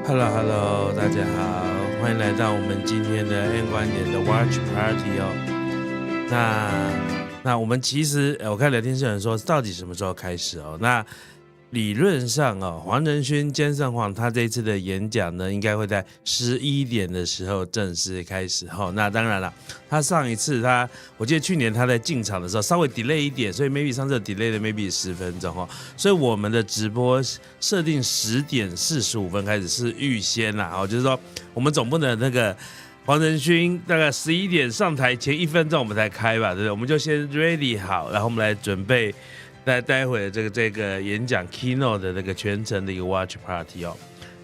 Hello， 大家好，欢迎来到我们今天的 N 观点的 Watch Party 哦。那我们其实我看聊天室有人说到底什么时候开始哦？那理论上哦，黄仁勋先生他这一次的演讲呢，应该会在11点的时候正式开始哈。那当然了，他上一次我记得去年他在进场的时候稍微 delay 一点，所以 maybe 上次 delay 了 maybe 10分钟哈。所以我们的直播设定10点45分开始是预先啦，就是说我们总不能那个黄仁勋大概11点上台前1分钟我们才开吧，对不对？我们就先 ready 好，然后我们来准备。待会这个演讲 keynote 的那个全程的一个 watch party 哦。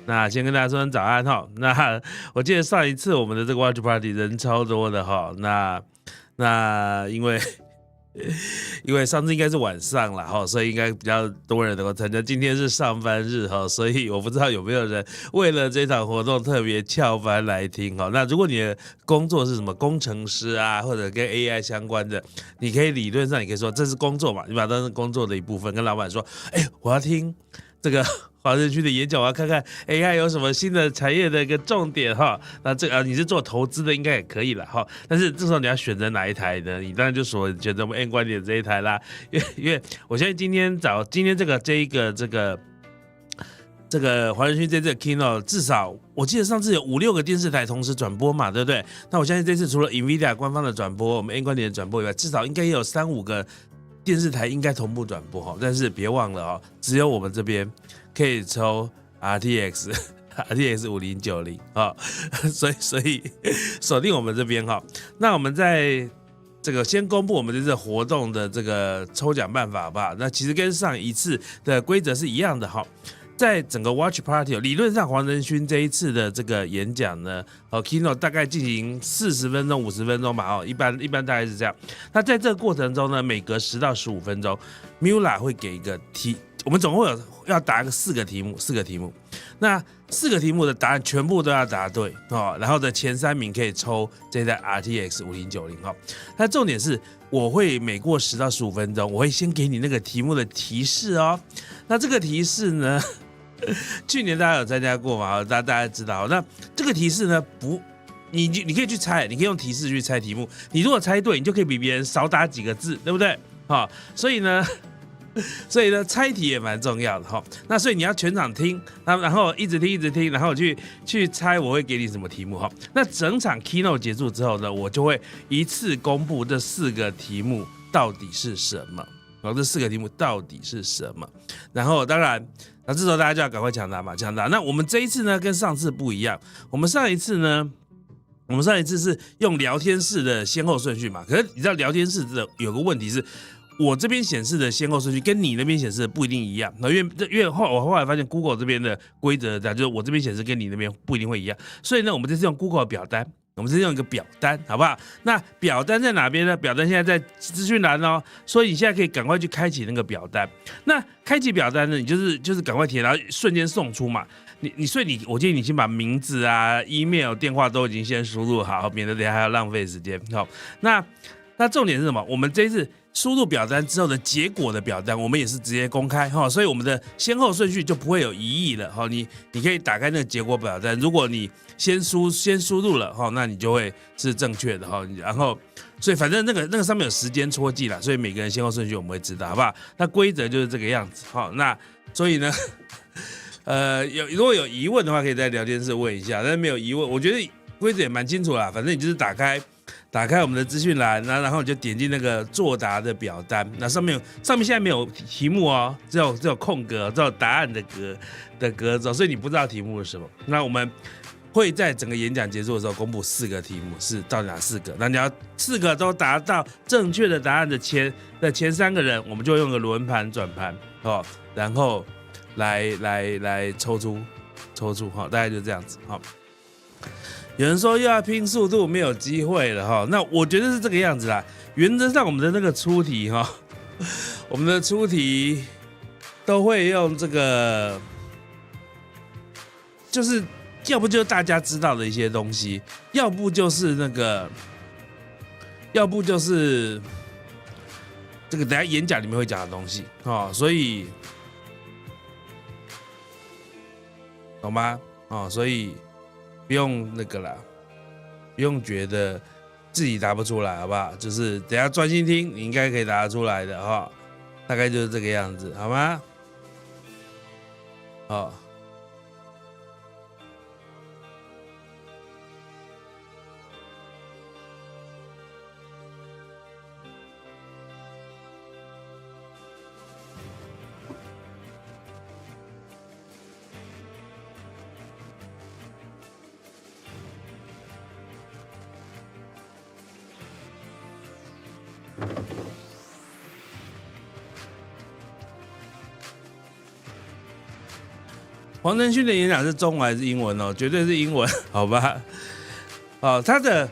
那先跟大家说声早安哈。那我记得上一次我们的这个 watch party 人超多的哈。那因为上次应该是晚上了哈，所以应该比较多人能够参加。今天是上班日哈，所以我不知道有没有人为了这场活动特别翘班来听哈。那如果你的工作是什么工程师啊，或者跟 AI 相关的，你可以理论上你可以说这是工作嘛，你把它当成工作的一部分，跟老板说，我要听这个黄仁勋的演讲，我要看看 AI 有什么新的产业的一个重点哈。那你是做投资的，应该也可以了哈。但是这时候你要选择哪一台呢？你当然就选择我们 N 观点这一台啦。因为我相信今天这个黄仁勋这次的 keynote， 至少我记得上次有5-6个电视台同时转播嘛，对不对？那我相信这次除了 Nvidia 官方的转播，我们 N 观点的转播以外，至少应该也有3-5个电视台应该同步转播哈。但是别忘了只有我们这边可以抽 RTX 5090所以锁定我们这边哈。那我们在这个先公布我们这次活动的这个抽奖办法好不好？那其实跟上一次的规则是一样的哈。在整个 Watch Party 理论上黄仁勋这一次的这个演讲呢，keynote 大概进行40分钟、50分钟吧一般大概是这样。那在这个过程中呢，每隔10到15分钟 ，Miula 会给一个题，我们总共要答个4个题目。那4个题目的答案全部都要答对然后的前3名可以抽这台 RTX 5090那重点是我会每过10到15分钟，我会先给你那个题目的提示那这个提示呢？去年大家有参加过嘛？大家知道。那这个提示呢，你可以去猜，你可以用提示去猜题目。你如果猜对，你就可以比别人少打几个字，对不对？所以呢，猜题也蛮重要的那所以你要全场听，然后一直听，然后去猜我会给你什么题目那整场 keynote 结束之后呢，我就会一次公布这4个题目到底是什么。这4个题目到底是什么？然后当然，这时候大家就要赶快抢答嘛，抢答。那我们这一次呢，跟上次不一样。我们上一次是用聊天室的先后顺序嘛。可是你知道聊天室有个问题是，我这边显示的先后顺序跟你那边显示的不一定一样。因为我后来发现 Google 这边的规则就是我这边显示跟你那边不一定会一样。所以呢，我们这次用 Google 的表单。我们是用一个表单，好不好？那表单在哪边呢？表单现在在资讯栏所以你现在可以赶快去开启那个表单。那开启表单呢，你就是赶快填，然后瞬间送出嘛。所以我建议你先把名字啊、email、电话都已经先输入好，免得等一下还要浪费时间。那重点是什么？我们这一次输入表单之后的结果的表单，我们也是直接公开所以我们的先后顺序就不会有疑义了你可以打开那个结果表单，如果你先输入了那你就会是正确的然后所以反正那个上面有时间戳记啦，所以每个人先后顺序我们会知道，好不好？那规则就是这个样子那所以呢如果有疑问的话，可以在聊天室问一下，但是没有疑问，我觉得规则也蛮清楚啦，反正你就是打开我们的资讯栏，然后你就点进那个作答的表单，那上面现在没有题目只有空格，只有答案的格子，所以你不知道题目是什么。那我们会在整个演讲结束的时候公布4个题目是到底哪4个，那你要4个都达到正确的答案的前3个人，我们就用个轮盘转盘然后来抽出大概就这样子有人说又要拼速度，没有机会了那我觉得是这个样子啦。原则上我们的那个出题我们的出题都会用这个，就是要不就是大家知道的一些东西，要不就是这个等一下演讲里面会讲的东西所以懂吗？哦，所以不用那个啦，不用觉得自己答不出来，好不好？就是等一下专心听，你应该可以答得出来的哈，大概就是这个样子，好吗？好。黄仁勋的演讲是中文还是英文哦？绝对是英文，好吧？哦，他的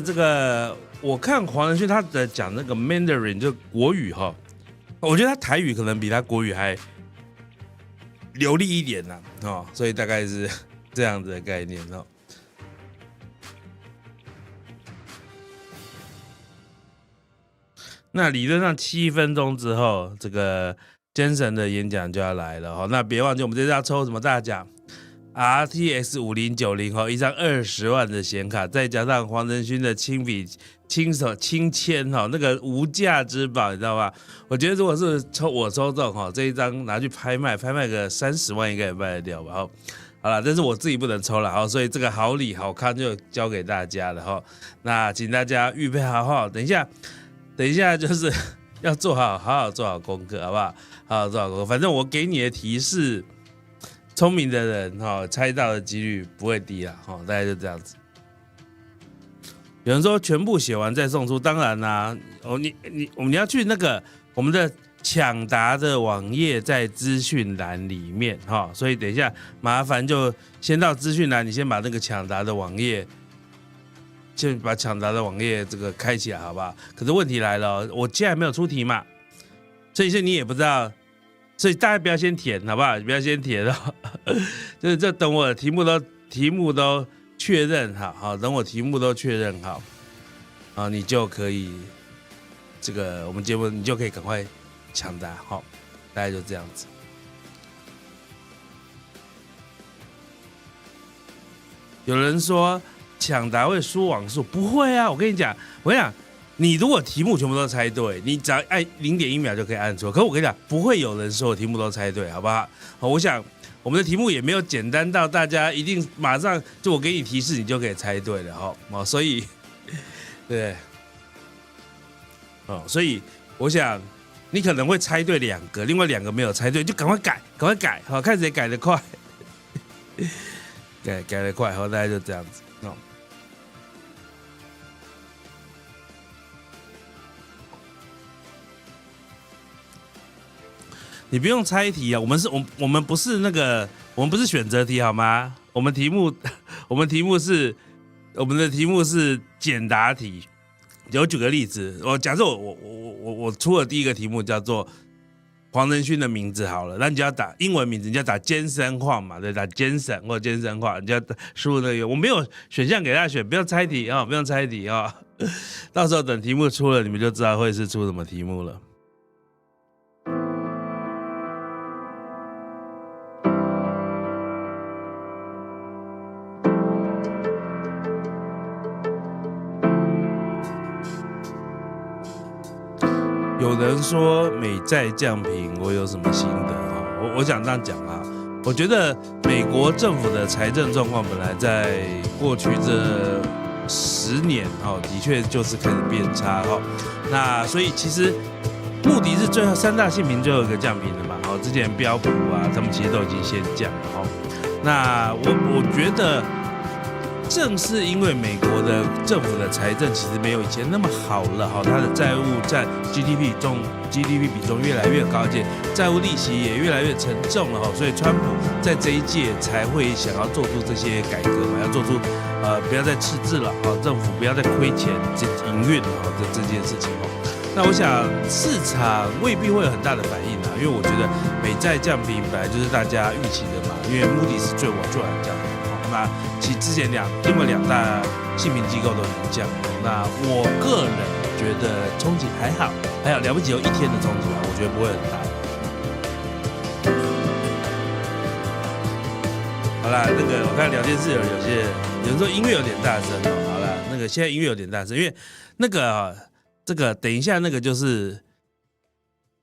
这个，我看黄仁勋他的讲那个 Mandarin 就国语哈，我觉得他台语可能比他国语还流利一点呐，哦，所以大概是这样子的概念哦。那理论上7分钟之后，这个Jensen 的演讲就要来了哈。那别忘记我们这次要抽什么大奖 ？RTX 5090哈，一张20万的显卡，再加上黄仁勋的亲笔、亲手、亲签哈，那个无价之宝，你知道吧？我觉得如果是我抽中哈，这一张拿去拍卖个30万应该也卖得掉吧？好了，但是我自己不能抽了哈，所以这个好礼好康就交给大家了哈。那请大家预备好哈，等一下就是要好好做好功课，好不好？好好做好功课。反正我给你的提示，聪明的人猜到的几率不会低啦，大概就这样子。有人说全部写完再送出，当然啦，你要去那个我们的抢答的网页在资讯栏里面哈，所以等一下麻烦就先到资讯栏，你先把那个抢答的网页。先把抢答的网页这个开起来，好不好？可是问题来了，我现在还没有出题嘛，所以你也不知道，所以大家不要先填，好不好？不要先填哦，就是这等我题目都确认好，等我题目都确认好，啊，你就可以这个我们节目你就可以赶快抢答，好，大概就这样子。有人说。抢答会输网速，不会啊！我跟你讲，你如果题目全部都猜对，你只要按0.1秒就可以按错。可是我跟你讲，不会有人所有题目都猜对，好不好？我想我们的题目也没有简单到大家一定马上就我给你提示，你就可以猜对了哈。所以，对，所以我想你可能会猜对2个，另外2个没有猜对，就赶快改，好，看谁改得快，改得快，大概就这样子。你不用猜题啊，我们不是那个，我们不是选择题好吗？我们的题目是简答题。我举个例子，假设我出了第一个题目叫做黄仁勋的名字好了，那你就要打英文名字，你就要打Jensen Huang嘛，对，打Jensen或Jensen Huang，你就要输入那个。我没有选项给大家选，不用猜题啊，不用猜题啊。到时候等题目出了，你们就知道会是出什么题目了。有人说美债降评，我有什么心得？我想这样讲啊，我觉得美国政府的财政状况本来在过去这10年的确就是开始变差那所以其实目的是最后3大信评最后一个降评的嘛之前标普啊，他们其实都已经先降了那我觉得。正是因为美国的政府的财政其实没有以前那么好了它的债务占 GDP 比重越来越高，而且债务利息也越来越沉重了所以川普在这一届才会想要做出这些改革嘛，要做出不要再赤字了政府不要再亏钱营运这件事情那我想市场未必会有很大的反应因为我觉得美债降评本来就是大家预期的嘛，因为目的是最晚降的。那其实之前另外2大信评机构都已经降了，那我个人觉得冲击还好了不起有1天的冲击我觉得不会很大。好啦，那个我看聊天室有人说音乐有点大声哦。好啦，那个现在音乐有点大声，因为那个这个等一下那个就是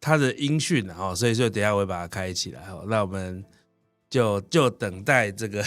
它的音讯哦，所以等一下我会把它开起来哦。那我们就等待这个。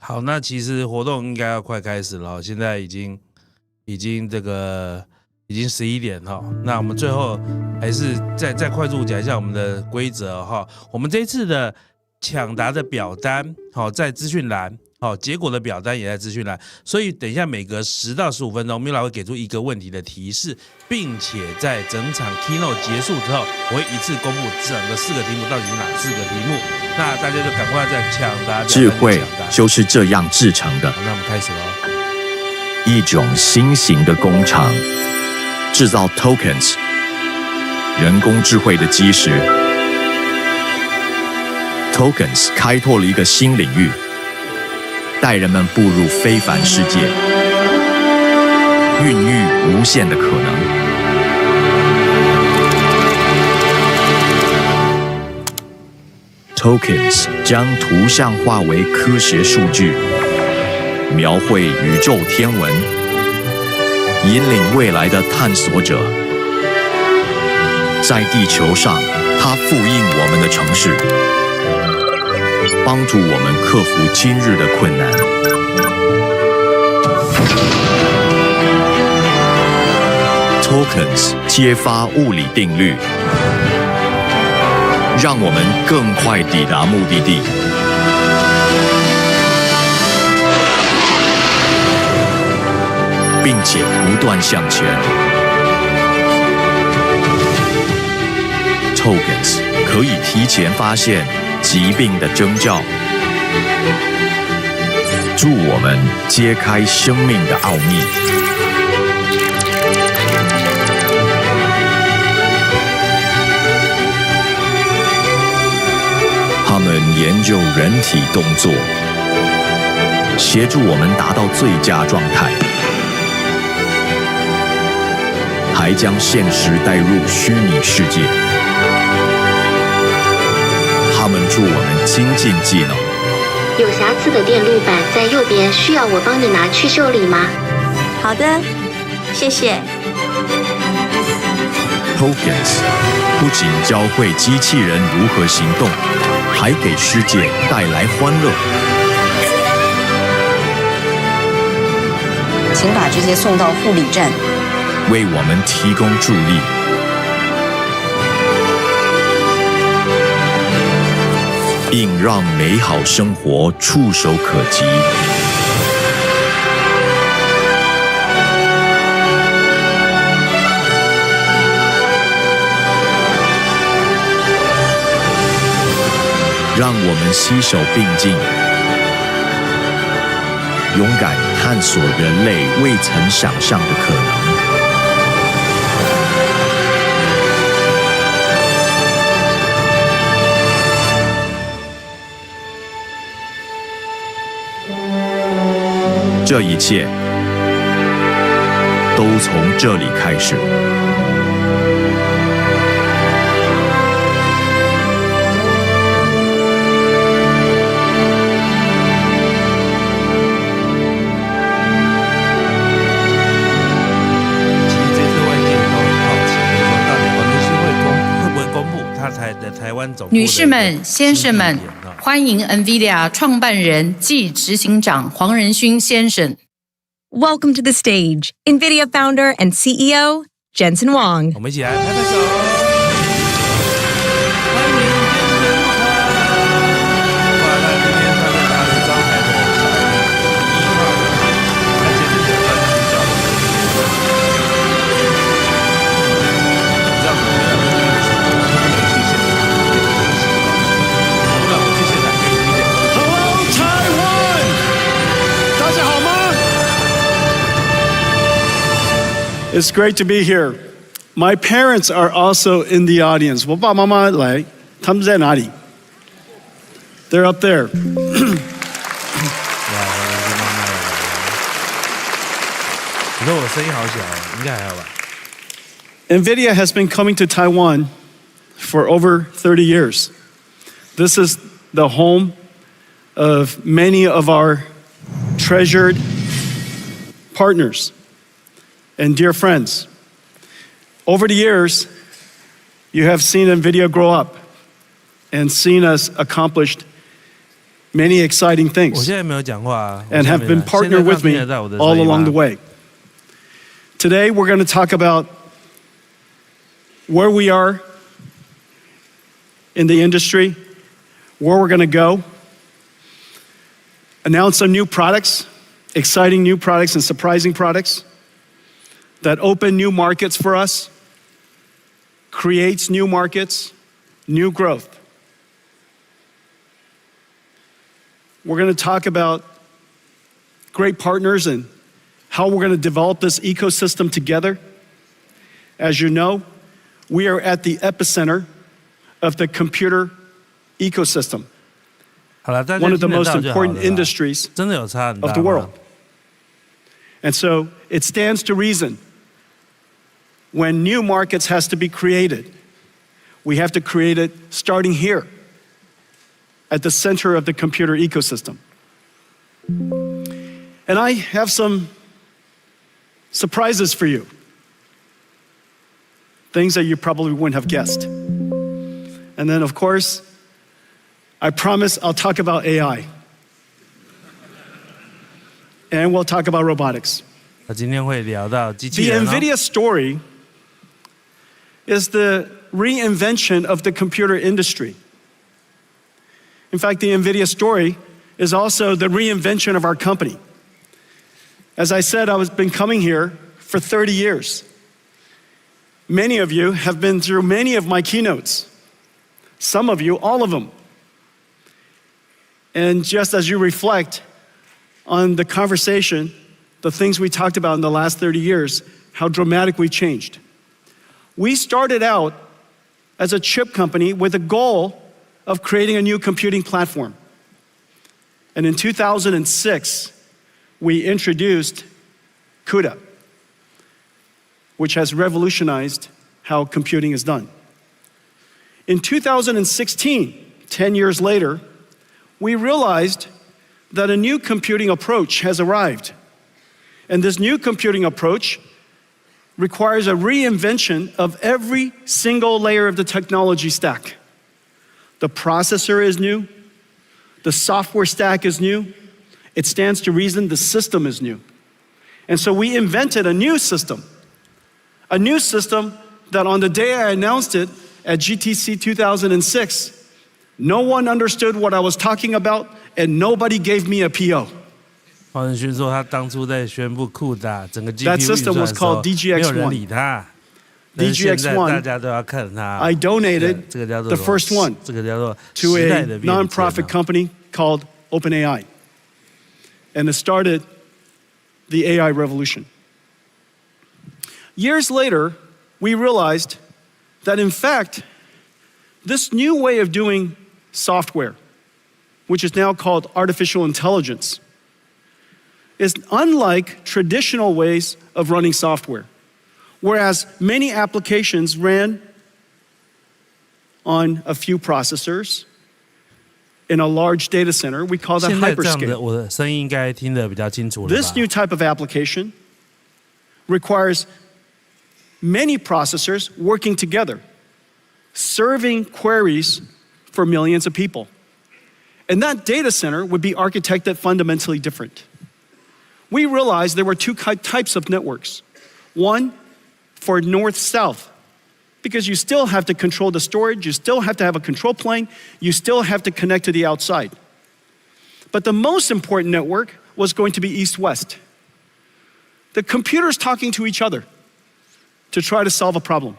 好，那其实活动应该要快开始了，现在已经11点哈。那我们最后还是再快速讲一下我们的规则哈。我们这一次的抢答的表单好在资讯栏，好结果的表单也在资讯栏，所以等一下每隔10到15分钟 ，Miula 会给出一个问题的提示，并且在整场 keynote 结束之后，我会一次公布整个4个题目到底是哪4个题目。那大家就赶快在抢答。智慧就是这样制成的。那我们开始喽。一种新型的工厂，制造 tokens， 人工智慧的基石。tokens 开拓了一个新领域，带人们步入非凡世界，孕育无限的可能。Tokens 将图像化为科学数据，描绘宇宙天文，引领未来的探索者。在地球上，它复印我们的城市，帮助我们克服今日的困难。Tokens 揭发物理定律，让我们更快抵达目的地。并且不断向前。Tokens 可以提前发现疾病的征兆，助我们揭开生命的奥秘。他们研究人体动作，协助我们达到最佳状态，还将现实带入虚拟世界。他们助我们精进技能。有瑕疵的电路板在右边，需要我帮你拿去修理吗？好的，谢谢。Tokens 不仅教会机器人如何行动，还给世界带来欢乐。请把这些送到护理站，为我们提供助力。应让美好生活触手可及。让我们携手并进，勇敢探索人类未曾想象的可能。这一切都从这里开始。女士们、先生们，欢迎 NVIDIA 创办人暨执行长黄仁勋先生。Welcome to the stage, NVIDIA founder and CEO, Jensen Huang. 我们一起来拍拍手。It's great to be here. My parents are also in the audience. 我爸爸妈妈来，他们在哪里？ They're up there. 你说我声音好小，应该还好吧？ NVIDIA has been coming to Taiwan for over 30 years. This is the home of many of our treasured partners and dear friends. Over the years, you have seen NVIDIA grow up and seen us accomplish many exciting things 我现在没有讲话 and have been partnered with me all along the way. Today, we're going to talk about where we are in the industry, where we're going to go, announce some new products, exciting new products and surprising products that open new markets for us, creates new markets, new growth. We're going to talk about great partners and how we're going to develop this ecosystem together. As you know, we are at the epicenter of the computer ecosystem, one of the most important industries of the world. And so it stands to reason when new markets has to be created, we have to create it starting here at the center of the computer ecosystem. And I have some surprises for you, things that you probably wouldn't have guessed. And then, of course, I promise I'll talk about AI. And we'll talk about robotics. 今天会聊到机器 The 人 NVIDIA story is the reinvention of the computer industry. In fact, the NVIDIA story is also the reinvention of our company. As I said, I've been coming here for 30 years. Many of you have been through many of my keynotes. Some of you, all of them. And just as you reflect on the conversation, the things we talked about in the last 30 years, how dramatically changed. We started out as a chip company with a goal of creating a new computing platform. And in 2006, we introduced CUDA, which has revolutionized how computing is done. In 2016, 10 years later, we realized that a new computing approach has arrived. And this new computing approach requires a reinvention of every single layer of the technology stack. The processor is new, the software stack is new, it stands to reason the system is new. And so we invented a new system that on the day I announced it at GTC 2006 No one understood what I was talking about, and nobody gave me a PO. 黄仁勋说，他当初在宣布CUDA整个 GPU That system was called 没有人 DGX1. 理他。DGX1, 大家都要看他。I donated 这个叫做 the first one 这个叫做 to 时代 a 的变迁 nonprofit company called OpenAI. And it started the AI revolution. Years later, we realized that in fact, this new way of doing software, which is now called artificial intelligence, is unlike traditional ways of running software. Whereas many applications ran on a few processors in a large data center, we call that 现在这样的 hyperscale. 我的声音应该听得比较清楚了吧 This new type of application requires many processors working together, serving queries for millions of people. And that data center would be architected fundamentally different. We realized there were two types of networks. One, for north-south, because you still have to control the storage, you still have to have a control plane, you still have to connect to the outside. But the most important network was going to be east-west. The computers talking to each other to try to solve a problem.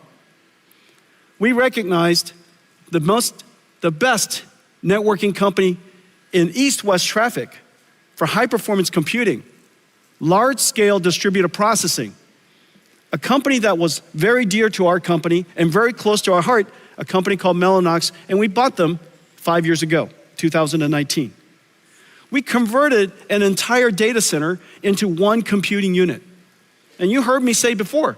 We recognized the best networking company in east-west traffic for high-performance computing, large-scale distributed processing, a company that was very dear to our company and very close to our heart, a company called Mellanox, and we bought them 5 years ago, 2019. We converted an entire data center into one computing unit. And you heard me say before,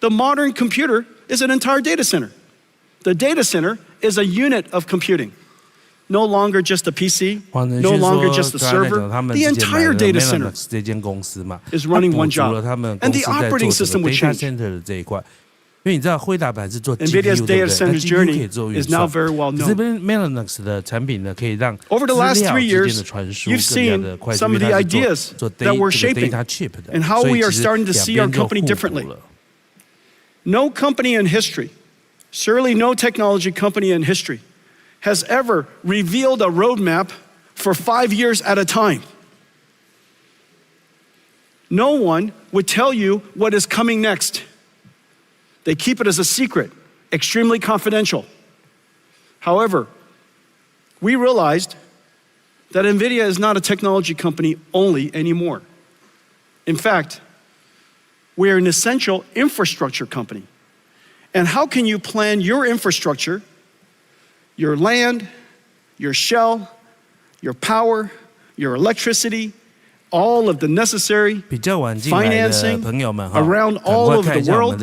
the modern computer is an entire data center. The data center is a unit of computing. No longer just a PC, no longer just a server. The entire data center is running one job. And the operating system would change. NVIDIA's data center journey is now very well known. Over the last 3 years, you've seen some of the ideas that we're shaping and how we are starting to see our company differently. No company in history, surely no technology company in history, has ever revealed a roadmap for 5 years at a time. No one would tell you what is coming next. They keep it as a secret, extremely confidential. However, we realized that NVIDIA is not a technology company only anymore. In fact, we are an essential infrastructure company. And how can you plan your infrastructure, your land, your shell, your power, your electricity, all of the necessary financing around all over the world?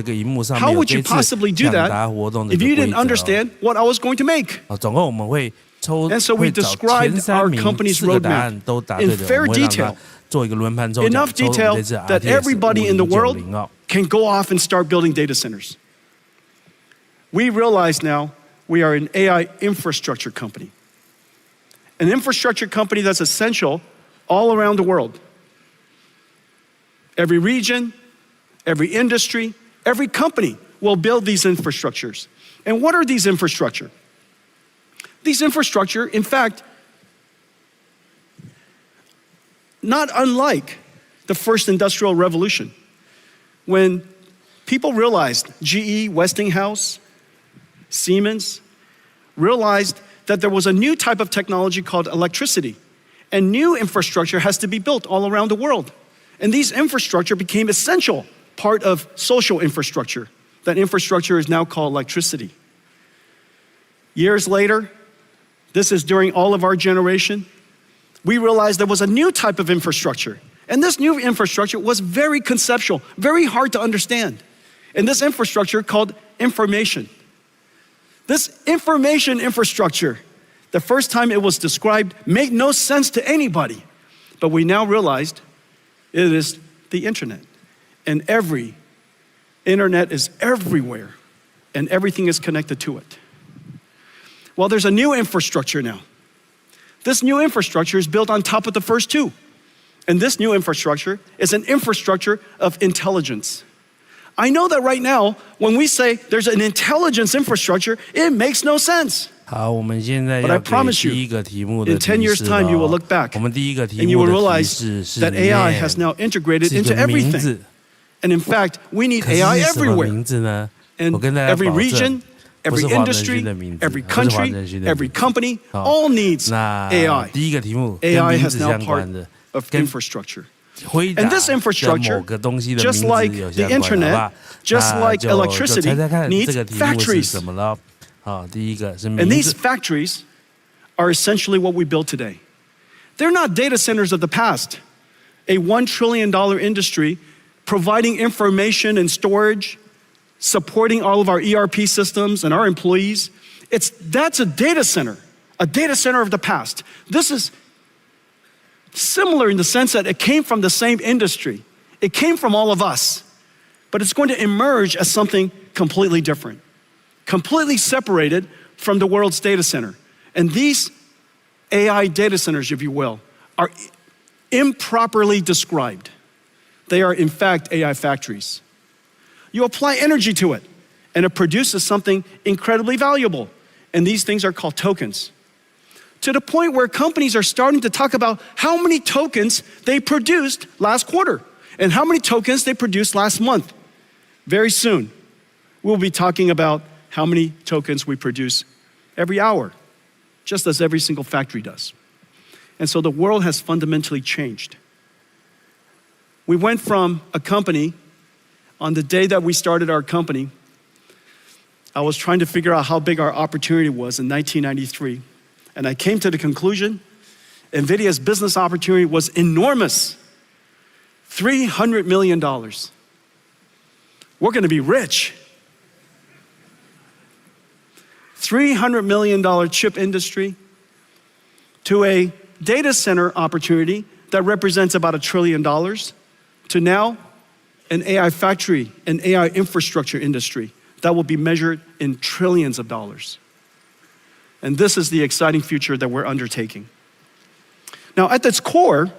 How would you possibly do that if you didn't understand what I was going to make? And so we described our company's roadmap in fair detail, enough detail that everybody in the world can go off and start building data centers. We realize now we are an AI infrastructure company. An infrastructure company that's essential all around the world. Every region, every industry, every company will build these infrastructures. And what are these infrastructure? These infrastructure, in fact, not unlike the first industrial revolution, when people realized, GE, Westinghouse, Siemens, realized that there was a new type of technology called electricity, and new infrastructure has to be built all around the world. And these infrastructure became essential part of social infrastructure. That infrastructure is now called electricity. Years later, this is during all of our generation, we realized there was a new type of infrastructure. And this new infrastructure was very conceptual, very hard to understand. And this infrastructure called information. This information infrastructure, the first time it was described, made no sense to anybody. But we now realized it is the internet. And every internet is everywhere. And everything is connected to it. Well, there's a new infrastructure now. This new infrastructure is built on top of the first two. And this new infrastructure is an infrastructure of intelligence. I know that right now, when we say there's an intelligence infrastructure, it makes no sense. 好，我们现在 But 要 I 给 promise 第一个题目的 in 10 years' 提示 time, you will 哦 look back 我们第一个题 and you 目 will 的提 realize 示是 that AI has now integrated 是一 into 个名 everything. 字。 And in fact, we need 可是 AI 是什么 everywhere. 名字呢？ And 我跟大家 every 保证 region, 不是 every 黄仁勋 industry, 的名字 every 不是黄 country, 仁勋的 every 名字 company, 好 all needs 那 AI. 第一个题目跟 AI 名 has 字 now 相 part 关的， of 跟 infrastructure. 回答 And this 的 infrastructure, 某个东西的名 just 字 like 有 the 相关，好不 internet, 好？ just 那 like 就 electricity, 猜猜看 needs 这个题目是 factories. 什么了？好，第一个是 And 名 these 字。 factories are essentially what we build today. They're not data centers of the past, a $1 trillion industry providing information and storage, supporting all of our ERP systems and our employees. That's a data center of the past. This is similar in the sense that it came from the same industry. It came from all of us, but it's going to emerge as something completely different, completely separated from the world's data center. And these AI data centers, if you will, are improperly described. They are, in fact, AI factories. You apply energy to it, and it produces something incredibly valuable. And these things are called tokens. To the point where companies are starting to talk about how many tokens they produced last quarter and how many tokens they produced last month. Very soon, we'll be talking about how many tokens we produce every hour, just as every single factory does. And so the world has fundamentally changed. We went from a company, on the day that we started our company, I was trying to figure out how big our opportunity was in 1993. And I came to the conclusion, NVIDIA's business opportunity was enormous. $300 million. We're gonna be rich. $300 million chip industry to a data center opportunity that represents about $1 trillion to now an AI factory, an AI infrastructure industry that will be measured in trillions of dollars. And this is the exciting future that we're undertaking. Now, at its core,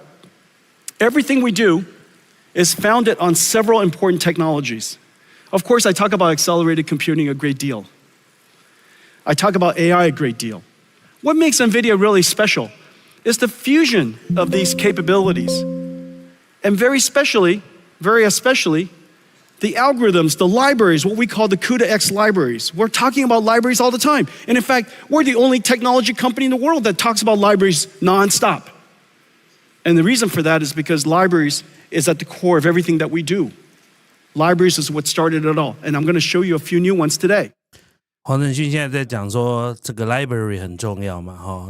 everything we do is founded on several important technologies. Of course, I talk about accelerated computing a great deal. I talk about AI a great deal. What makes NVIDIA really special is the fusion of these capabilities. And very especially, the algorithms, the libraries, what we call the CUDA-X libraries. We're talking about libraries all the time. And in fact, we're the only technology company in the world that talks about libraries nonstop. And the reason for that is because libraries is at the core of everything that we do. Libraries is what started it all. And I'm going to show you a few new ones today. 黄仁勋现在在讲说这个 library 很重要嘛，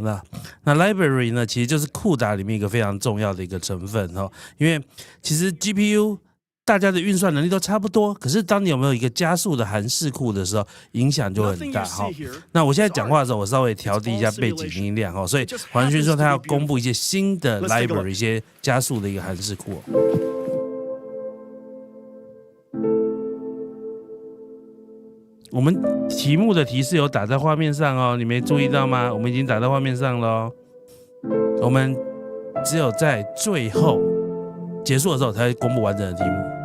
那 library 呢，其实就是CUDA里面一个非常重要的一个成分因为其实 GPU 大家的运算能力都差不多，可是当你有没有一个加速的函式库的时候，影响就很大那我现在讲话的时候，我稍微调低一下背景音量所以黄仁勋说他要公布一些新的 library， 一些加速的一个函式库我们题目的提示有打在画面上你没注意到吗？我们已经打在画面上了我们只有在最后结束的时候才会公布完整的题目。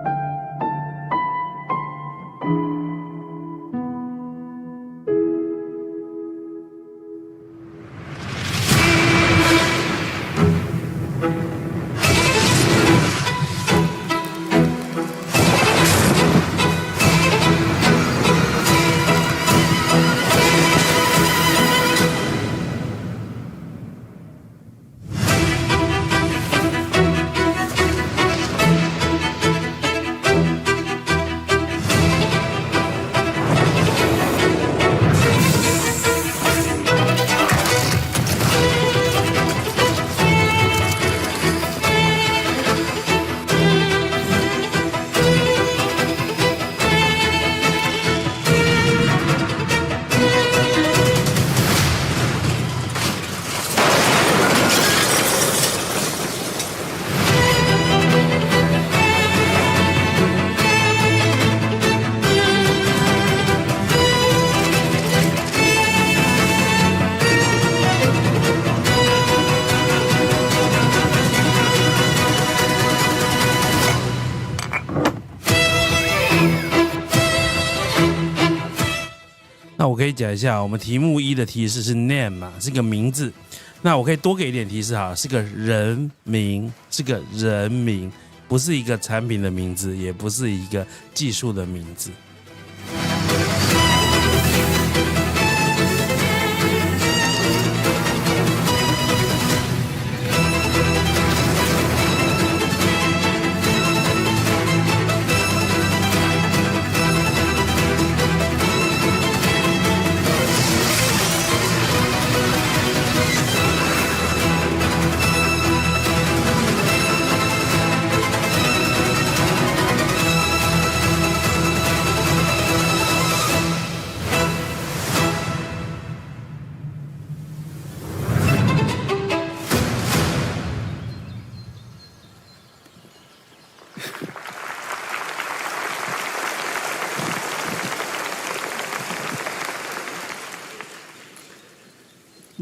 那我可以讲一下，我们题目1的提示是 name 嘛，是个名字。那我可以多给一点提示哈，是个人名，是个人名，不是一个产品的名字，也不是一个技术的名字。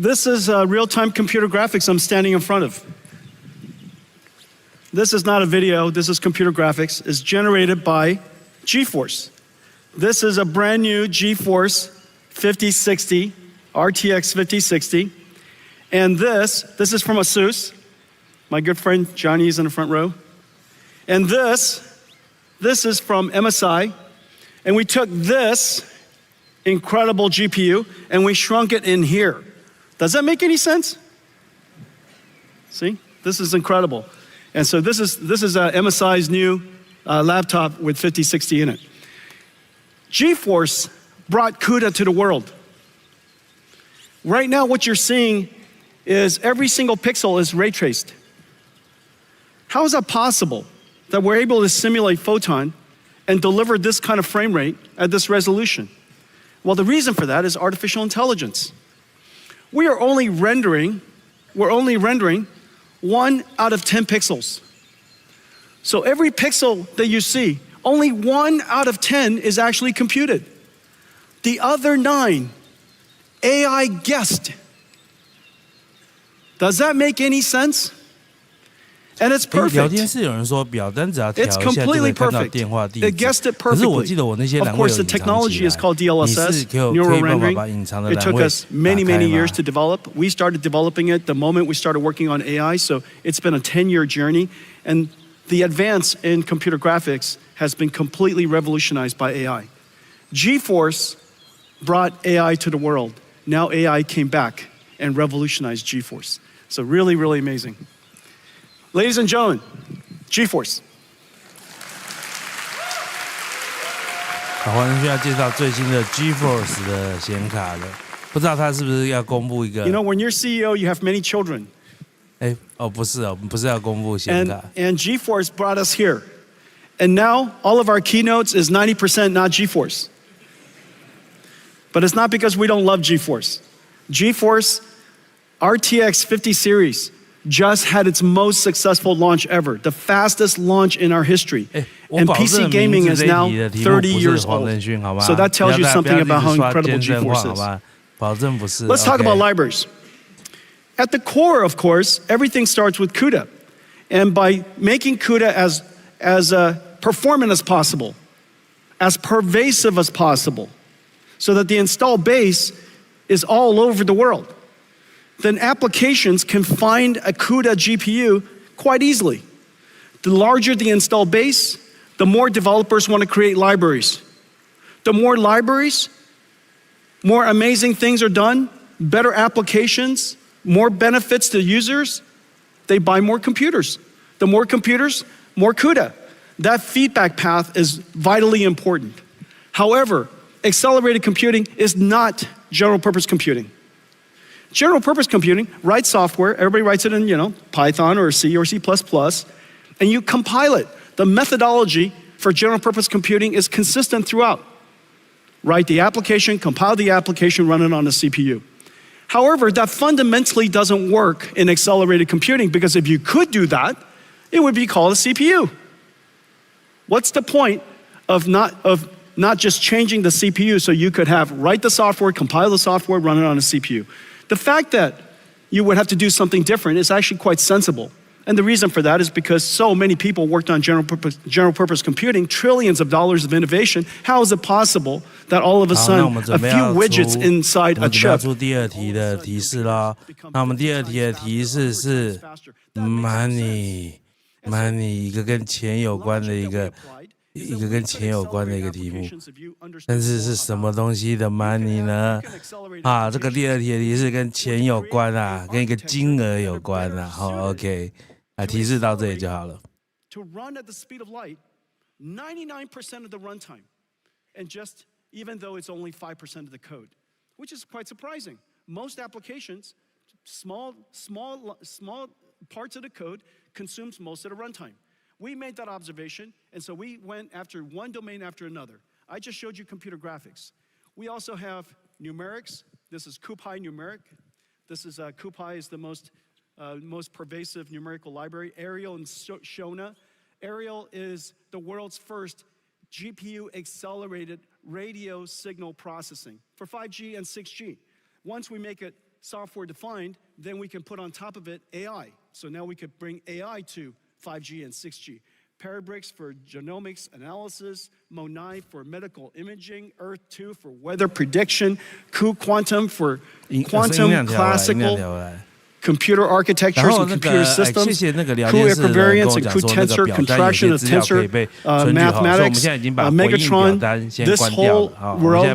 This is real-time computer graphics I'm standing in front of. This is not a video, this is computer graphics. It's generated by GeForce. This is a brand new GeForce 5060, RTX 5060. And this is from ASUS. My good friend Johnny is in the front row. And this is from MSI. And we took this incredible GPU and we shrunk it in here. Does that make any sense? See, this is incredible. And so this is MSI's new laptop with 5060 in it. GeForce brought CUDA to the world. Right now what you're seeing is every single pixel is ray traced. How is that possible that we're able to simulate photon and deliver this kind of frame rate at this resolution? Well, the reason for that is artificial intelligence. We're only rendering 1 out of 10 pixels. So every pixel that you see, only 1 out of 10 is actually computed. The other 9, AI guessed. Does that make any sense? And it's perfect. 聊天室有人说表单只要调一下就可以看到电话地址。 It guessed it 可是我 perfectly. 记得我那些 Of 栏位有 course, the 隐藏起 technology 来。 is called 你 DLSS, 是可以 neural 办法 rendering. 把隐藏的 It 栏 took 位 us 打 many, 开 many 吗 years to develop. We started developing it the moment we started working on AI, so it's been a 10-year journey. And the advance in computer graphics has been completely revolutionized by AI. GeForce brought AI to the world. Now AI came back and revolutionized GeForce. So really, really amazing. Ladies and gentlemen, GeForce. 好，黄仁勋要介绍最新的 GeForce 的显卡了，不知道他是不是要公布一个？ You know, when you're CEO, you have many children. 不是哦，不是要公布显卡。And GeForce brought us here. And now all of our keynotes is 90% not GeForce. But it's not because we don't love GeForce. GeForce RTX 50 series just had its most successful launch ever, the fastest launch in our history. And PC gaming is now 30 years old. So that tells you something about how incredible GeForce is. Let's talk about libraries. At the core, of course, everything starts with CUDA. And by making CUDA as performant as possible, as pervasive as possible, so that the install base is all over the world, then applications can find a CUDA GPU quite easily. The larger the install base, the more developers want to create libraries. The more libraries, more amazing things are done, better applications, more benefits to users, they buy more computers. The more computers, more CUDA. That feedback path is vitally important. However, accelerated computing is not general purpose computing. General purpose computing, write software, everybody writes it in, Python or C or C++, and you compile it. The methodology for general purpose computing is consistent throughout. Write the application, compile the application, run it on the CPU. However, that fundamentally doesn't work in accelerated computing because if you could do that, it would be called a CPU. What's the point of not just changing the CPU so you could write the software, compile the software, run it on a CPU? The fact that you would have to do something different is actually quite sensible. And the reason for that is because so many people worked on general purpose computing, trillions of dollars of innovation. How is it possible that all of a sudden a few widgets inside a chip? 出第二题的提示咯。那我们第二题的提示是 money， 一个跟钱有关的一个跟钱有关的一个题目，但是是什么东西的 money 呢？啊，这个第二题的提示跟钱有关啊，跟一个金额有关啊。好 ，OK， 啊，提示到这里就好了。To run at the speed of light, 99% of the runtime, and just even though it's only 5% of the code, which is quite surprising. Most applications, small parts of the code consumes most of the runtime. We made that observation, and so we went after one domain after another. I just showed you computer graphics. We also have numerics. This is CUPI numeric. This is CUPI is the most pervasive numerical library. Arial and Shona. Arial is the world's first GPU accelerated radio signal processing for 5G and 6G. Once we make it software defined, then we can put on top of it AI. So now we could bring AI to 5G and 6G. Parabricks for genomics analysis, Monai for medical imaging, Earth-2 for weather prediction, Quantum for quantum classical computer architectures and computer systems, Equivariance and Tensor, contraction of tensor mathematics, Megatron.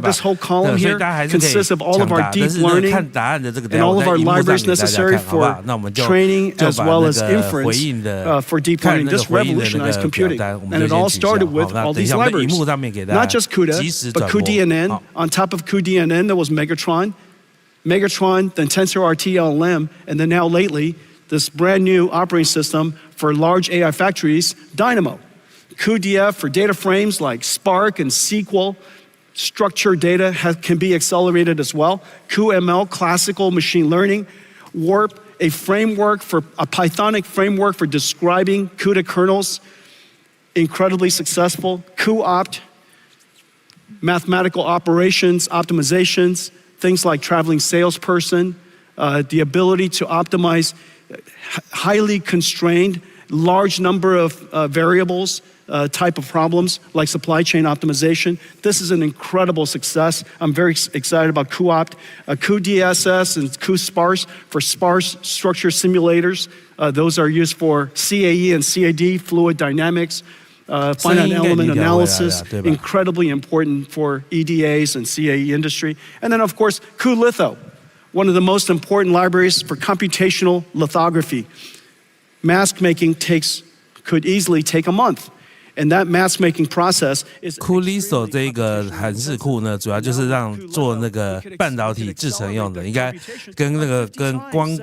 This whole column here consists of all of our deep learning and all of our libraries necessary for training as well as inference for deep learning. This revolutionized computing, and it all started with all these libraries, not just CUDA, but cuDNN. On top of cuDNN, there was Megatron, then Tensor RTLM, and then now lately, this brand new operating system for large AI factories, Dynamo. cuDF for data frames like Spark and SQL. Structured data can be accelerated as well. cuML, classical machine learning. Warp, a Pythonic framework for describing CUDA kernels, incredibly successful. cuOpt, mathematical operations, optimizations, things like traveling salesperson, the ability to optimize highly constrained, large number of variables, type of problems like supply chain optimization. This is an incredible success. I'm very excited about cuOpt, cuDSS and cuSparse for sparse structure simulators. Those are used for CAE and CAD, fluid dynamics, finite element analysis, incredibly important for EDAs and CAE industry. And then, of course, cuLitho, one of the most important libraries for computational lithography. Mask making could easily take a month. And that mask making process is cuLitho 这个函式库呢，主要就是让做那个半导体制程用的，应该跟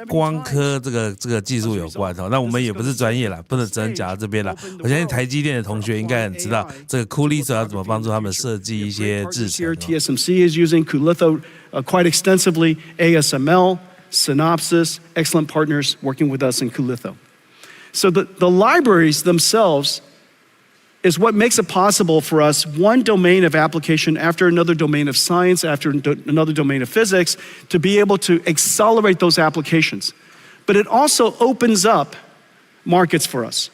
光科这个技术有关哦。那我们也不是专业啦，不能只能讲到这边啦。我相信台积电的同学应该很知道这个cuLitho要怎么帮助他们设计一些制程。TSMC is using cuLitho quite extensively. ASML, Synopsys, excellent partners working with us in cuLitho. So the libraries themselves is what makes it possible for us, one domain of application after another domain of science, after another domain of physics, to be able to accelerate those applications. But it also opens up markets for us.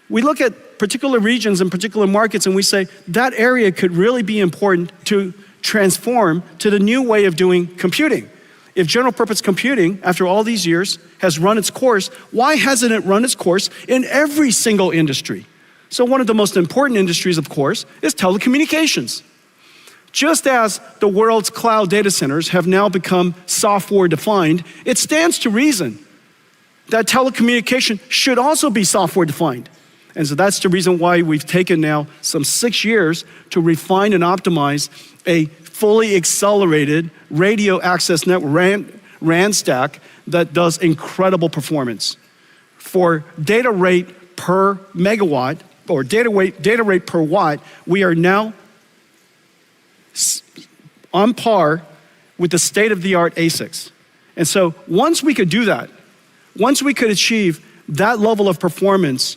We look at particular regions and particular markets and we say, that area could really be important to transform to the new way of doing computing. If general purpose computing, after all these years, has run its course, why hasn't it run its course in every single industry? So one of the most important industries, of course, is telecommunications. Just as the world's cloud data centers have now become software defined, it stands to reason that telecommunication should also be software defined. And so that's the reason why we've taken now some 6 years to refine and optimize a fully accelerated radio access network, RAN stack, that does incredible performance. For data rate per megawatt, or data rate per watt, we are now on par with the state-of-the-art ASICs. And so once we could do that, once we could achieve that level of performance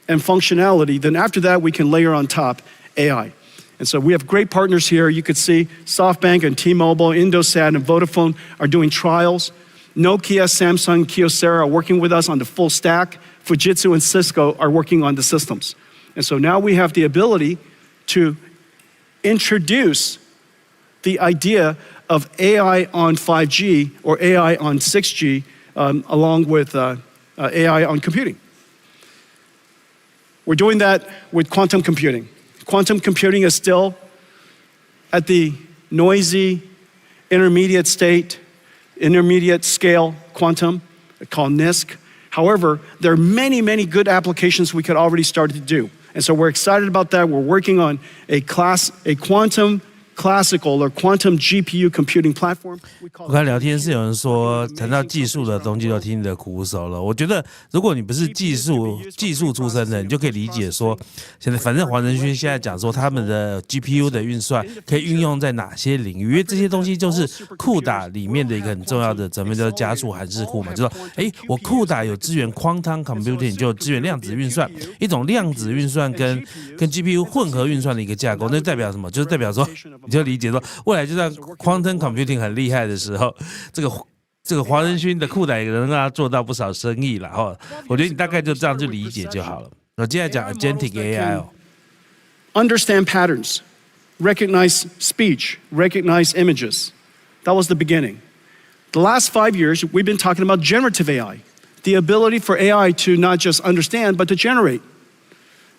and functionality, then after that we can layer on top AI. And so we have great partners here. You could see SoftBank and T-Mobile, Indosat and Vodafone are doing trials. Nokia, Samsung, Kyocera are working with us on the full stack Fujitsu and Cisco are working on the systems. And so now we have the ability to introduce the idea of AI on 5G or AI on 6G along with AI on computing. We're doing that with quantum computing. Quantum computing is still at the noisy, intermediate scale quantum called NISQ. However, there are many, many good applications we could already start to do. And so we're excited about that. We're working on a quantum classical or quantum GPU computing platform. 我看聊天是有人说谈到技术的东西都听你的苦手了。我觉得如果你不是技术出身的，你就可以理解说，现在反正黄仁勋现在讲说他们的 GPU 的运算可以运用在哪些领域，因为这些东西就是 CUDA 里面的一个很重要的层面，叫做加速函数库嘛，就说我 CUDA 有支援 quantum computing， 就有支援量子运算，一种量子运算跟 GPU 混合运算的一个架构，那代表什么？就是代表说。你就理解说，未来就算 quantum computing 很厉害的时候，这个黄仁勋的CUDA也能让他做到不少生意了哈。我觉得你大概就这样去理解就好了。我接下来讲 Agentic AI Understand patterns, recognize speech, recognize images. That was the beginning. The last 5 years, we've been talking about generative AI, the ability for AI to not just understand, but to generate.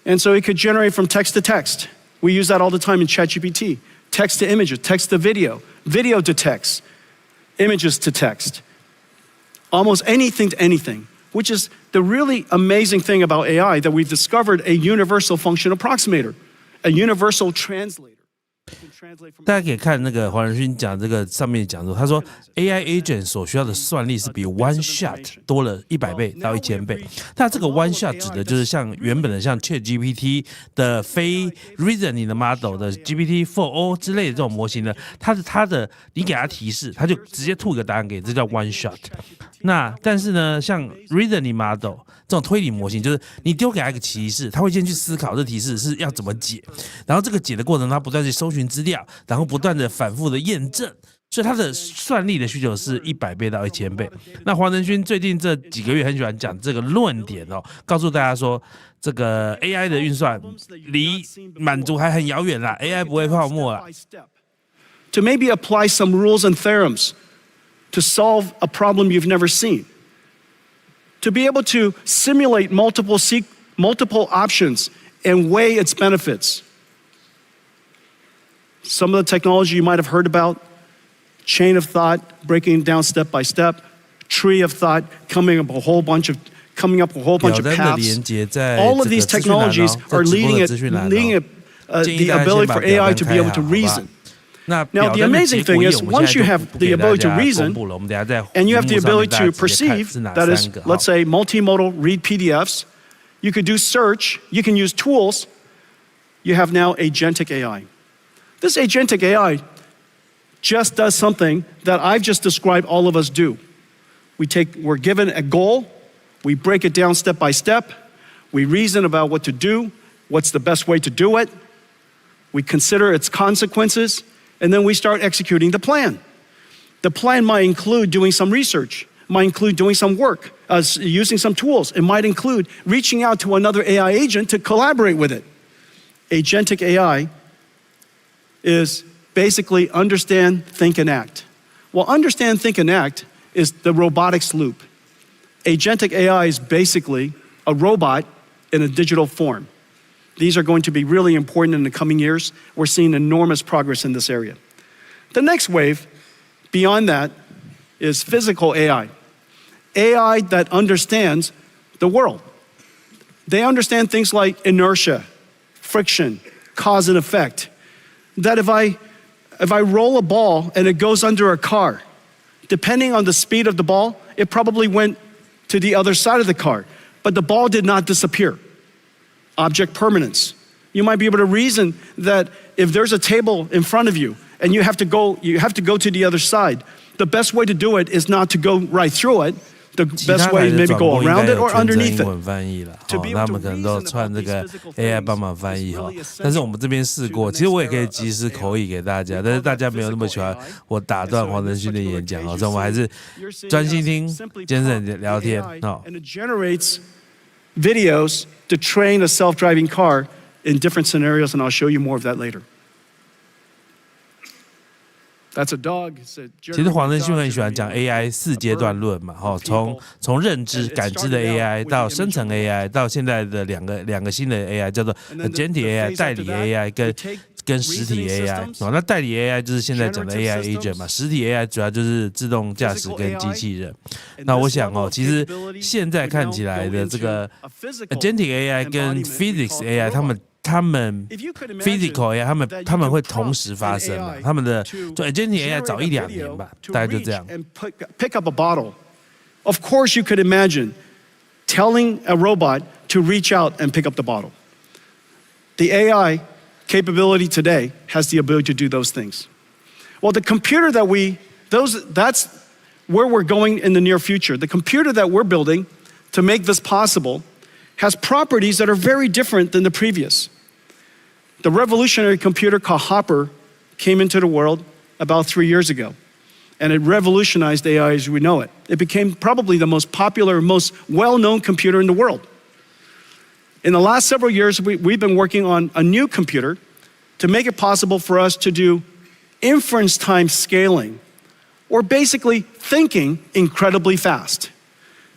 And so it could generate from text to text. We use that all the time in ChatGPT. Text to images, text to video, video to text, images to text. Almost anything to anything, which is the really amazing thing about AI, that we've discovered a universal function approximator, a universal translator. 大家可以看那个黄仁勋讲这个上面讲说，他说 AI agent 所需要的算力是比 one shot 多了100倍到1000倍。那这个 one shot 指的就是像原本的像 ChatGPT 的非 reasoning 的 model 的 GPT-4o 之类的这种模型呢，它的你给它提示，它就直接吐一个答案给你，这叫 one shot。那但是呢，像 reasoning model 这种推理模型，就是你丢给它一个提示，它会先去思考这提示是要怎么解，然后这个解的过程，它不断去搜寻资料，然后不断的反复的验证，所以它的算力的需求是100倍到1000倍。那黄仁勋最近这几个月很喜欢讲这个论点哦，告诉大家说，这个 AI 的运算离满足还很遥远啦 ，AI 不会泡沫啦。To maybe apply some rules and theorems to solve a problem you've never seen. To be able to simulate multiple options and weigh its benefits. Some of the technology you might have heard about, chain of thought, breaking it down step by step, tree of thought, coming up a whole bunch of paths. All of these technologies are leading the ability for AI to be able to reason. Now, the amazing thing is, once you have the ability to reason, and you have the ability to perceive, that is, let's say, multimodal read PDFs, you could do search, you can use tools, you have now agentic AI. This agentic AI just does something that I've just described all of us do. We're given a goal, we break it down step by step, we reason about what to do, what's the best way to do it, we consider its consequences, and then we start executing the plan. The plan might include doing some research, might include doing some work, using some tools. It might include reaching out to another AI agent to collaborate with it. Agentic AI is basically understand, think, and act. Well, understand, think, and act is the robotics loop. Agentic AI is basically a robot in a digital form. These are going to be really important in the coming years. We're seeing enormous progress in this area. The next wave, beyond that, is physical AI. AI that understands the world. They understand things like inertia, friction, cause and effect. That if I roll a ball and it goes under a car, depending on the speed of the ball, it probably went to the other side of the car, but the ball did not disappear. Object permanence. You might be able to reason that if there's a table in front of you and you have to go to the other side, the best way to do it is not to go right through it. The best way is maybe go around it or underneath it. 他们可能都串这个 AI 帮忙翻译哈，但是我们这边试过，其实我也可以即时口译给大家，但是大家没有那么喜欢我打断黄仁勋的演讲哦，所以我们还是专心听先生聊天哦。videos to train a self-driving car in different scenarios, and I'll show you more of that later. That's a dog. 其实黄仁勋很喜欢讲 AI 4阶段论嘛，从认知感知的 AI 到生成 AI， 到现在的两个新的 AI 叫做 Agentic AI 代理 AI 跟实体 AI。那代理 AI 就是现在讲的 AI agent 嘛，实体 AI 主要就是自动驾驶跟机器人。那我想其实现在看起来的这个 Agentic AI 跟 Physics AI 他们 physical AI 他们会同时发生嘛？他们的就 Agentic AI 早1-2年吧，大概就这样。Pick up a bottle. Of course, you could imagine telling a robot to reach out and pick up the bottle. The AI capability today has the ability to do those things. Well, the computer that's where we're going in the near future. The computer that we're building to make this possible has properties that are very different than the previous. The revolutionary computer called Hopper came into the world about 3 years ago, and it revolutionized AI as we know it. It became probably the most popular, most well-known computer in the world. In the last several years, we've been working on a new computer to make it possible for us to do inference time scaling, or basically thinking incredibly fast.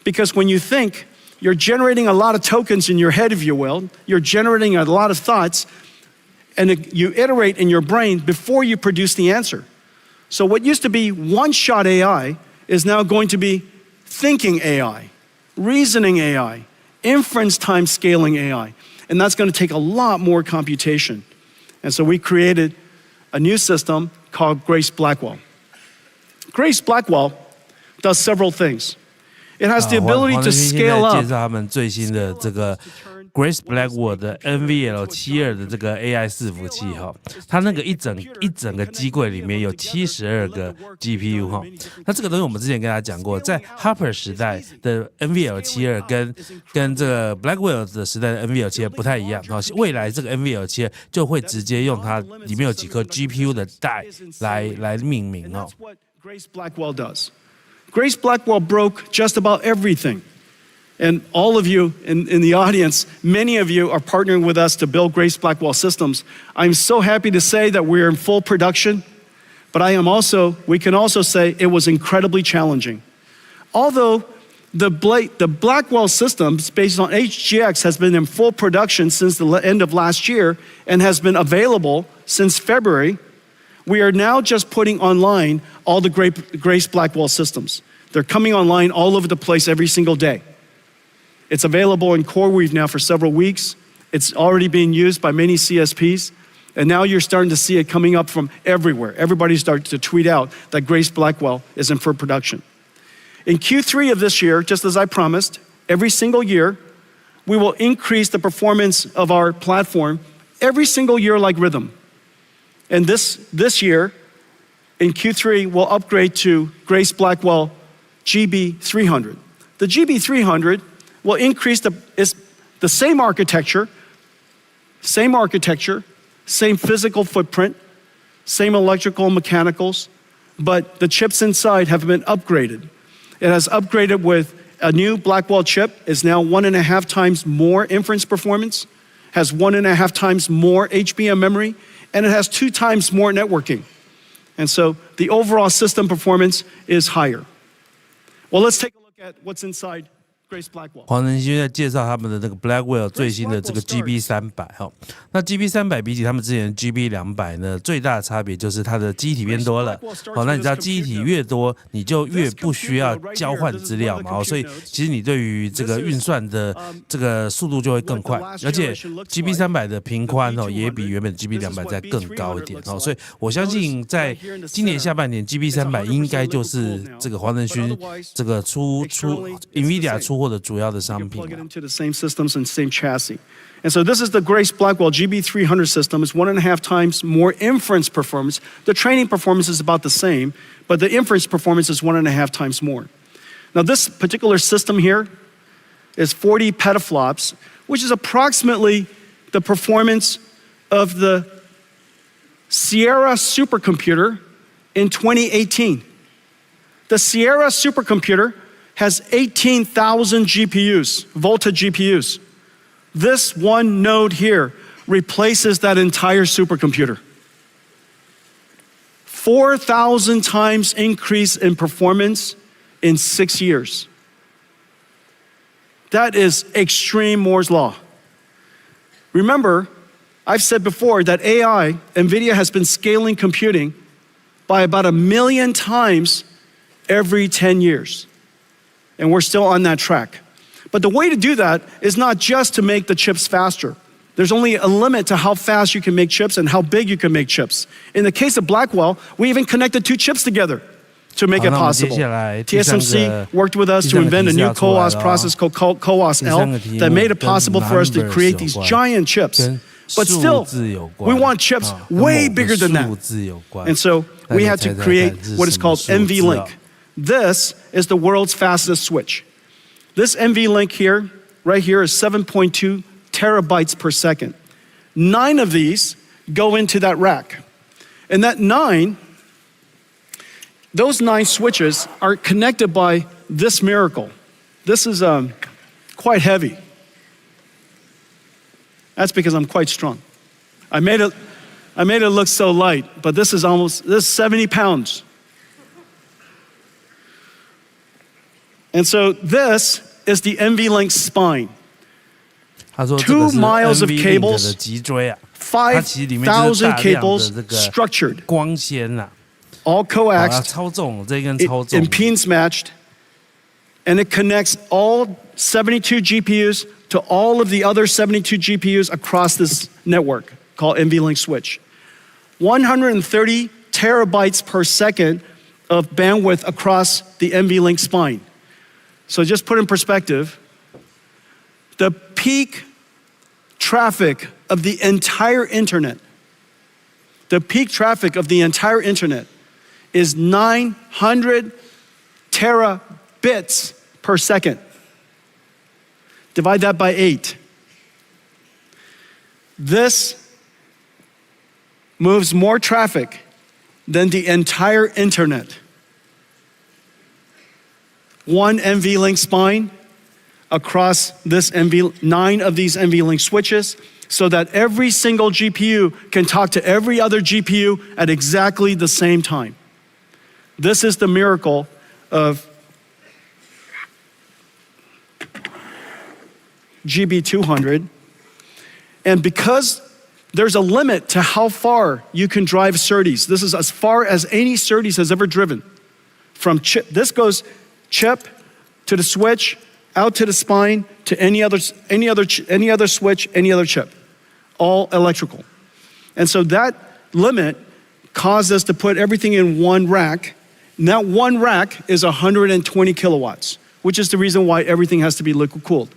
Because when you think, you're generating a lot of tokens in your head, if you will. You're generating a lot of thoughts, and you iterate in your brain before you produce the answer. So what used to be one-shot AI is now going to be thinking AI, reasoning AI, inference time scaling AI. And that's going to take a lot more computation. And so we created a new system called Grace Blackwell. Grace Blackwell does several things. It has the ability to scale up. 介绍他们最新的这个 Grace Blackwell 的 NVL72 的这个 AI 伺服器哈，它那个一整个机柜里面有72个 GPU 哈。那这个东西我们之前跟大家讲过，在 Hopper 时代的 NVL72 跟这个 Blackwell 的时代的 NVL72 不太一样哈。未来这个 NVL72 就会直接用它里面有几颗 GPU 的代来命名哦。Grace Blackwell does. Grace Blackwell broke just about everything. And all of you in the audience, many of you are partnering with us to build Grace Blackwell systems. I'm so happy to say that we're in full production, but we can also say it was incredibly challenging. Although the Blackwell systems based on HGX has been in full production since the end of last year and has been available since February, we are now just putting online all the Grace Blackwell systems. They're coming online all over the place every single day. It's available in CoreWeave now for several weeks. It's already being used by many CSPs. And now you're starting to see it coming up from everywhere. Everybody's starting to tweet out that Grace Blackwell is in full production. In Q3 of this year, just as I promised, every single year, we will increase the performance of our platform every single year like rhythm. And this year, in Q3, we'll upgrade to Grace Blackwell GB300. The GB300 will increase the same architecture, same physical footprint, same electrical and mechanicals, but the chips inside have been upgraded. It has upgraded with a new Blackwell chip. It's now 1.5 times more inference performance, has 1.5 times more HBM memory, and it has 2 times more networking. And so the overall system performance is higher. Well, let's take a look at what's inside Grace Blackwell. 黄仁勋在介绍他们的那个 Blackwell 最新的这个 GB300 哈，那 GB300 比起他们之前的 GB200 呢，最大的差别就是它的记忆体变多了。好，那你知道记忆体越多，你就越不需要交换资料嘛，所以其实你对于这个运算的这个速度就会更快，而且 GB300 的频宽哦也比原本 GB200 再更高一点哦，所以我相信在今年下半年 GB300 应该就是这个黄仁勋这个出 NVIDIA 出货的主要的商品。Into the same systems and same chassis. And so this is the Grace Blackwell GB300 system. It's 1.5 times more inference performance. The training performance is about the same, but the inference performance is 1.5 times more. Now this particular system here is 40 petaflops, which is approximately the performance of the Sierra supercomputer in 2018. The Sierra supercomputer has 18,000 GPUs, Volta GPUs. This one node here replaces that entire supercomputer. 4,000 times increase in performance in 6 years. That is extreme Moore's law. Remember, I've said before that AI, NVIDIA has been scaling computing by about 1 million times every 10 years. And we're still on that track. But the way to do that is not just to make the chips faster. There's only a limit to how fast you can make chips and how big you can make chips. In the case of Blackwell, we even connected 2 chips together to make it possible. TSMC worked with us to invent a new CoWoS process called CoWoS-L that made it possible for us to create these giant chips. But still, we want chips way bigger than that. And so we had to create what is called NVLink. This is the world's fastest switch. This NVLink here, right here, is 7.2 terabytes per second. 9 of these go into that rack. And those 9 switches are connected by this miracle. This is quite heavy. That's because I'm quite strong. I made it look so light, but this is 70 pounds. And so this is the NVLink spine. 2 miles of cables, 5,000 cables structured, all coaxed, impedance matched, and it connects all 72 GPUs to all of the other 72 GPUs across this network called NVLink switch. 130 terabytes per second of bandwidth across the NVLink spine. So just put in perspective, the peak traffic of the entire internet, is 900 terabits per second. Divide that by 8. This moves more traffic than the entire internet. 1 NVLink spine across this 9 of these NVLink switches, so that every single GPU can talk to every other GPU at exactly the same time. This is the miracle of GB200. And because there's a limit to how far you can drive SerDes, this is as far as any SerDes has ever driven. From chip, this goes chip to the switch, out to the spine, to any other switch, any other chip, all electrical. And so that limit caused us to put everything in one rack. And that one rack is 120 kilowatts, which is the reason why everything has to be liquid cooled.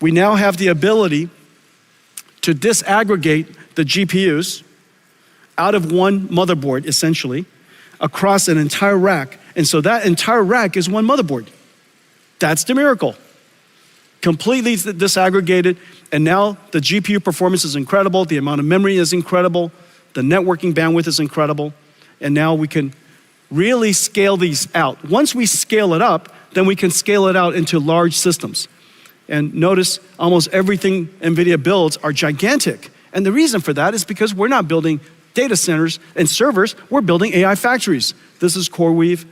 We now have the ability to disaggregate the GPUs out of one motherboard, essentially, across an entire rack. And so that entire rack is one motherboard. That's the miracle. Completely disaggregated, and now the GPU performance is incredible, the amount of memory is incredible, the networking bandwidth is incredible, and now we can really scale these out. Once we scale it up, then we can scale it out into large systems. And notice almost everything NVIDIA builds are gigantic. And the reason for that is because we're not building data centers and servers, we're building AI factories. This is CoreWeave,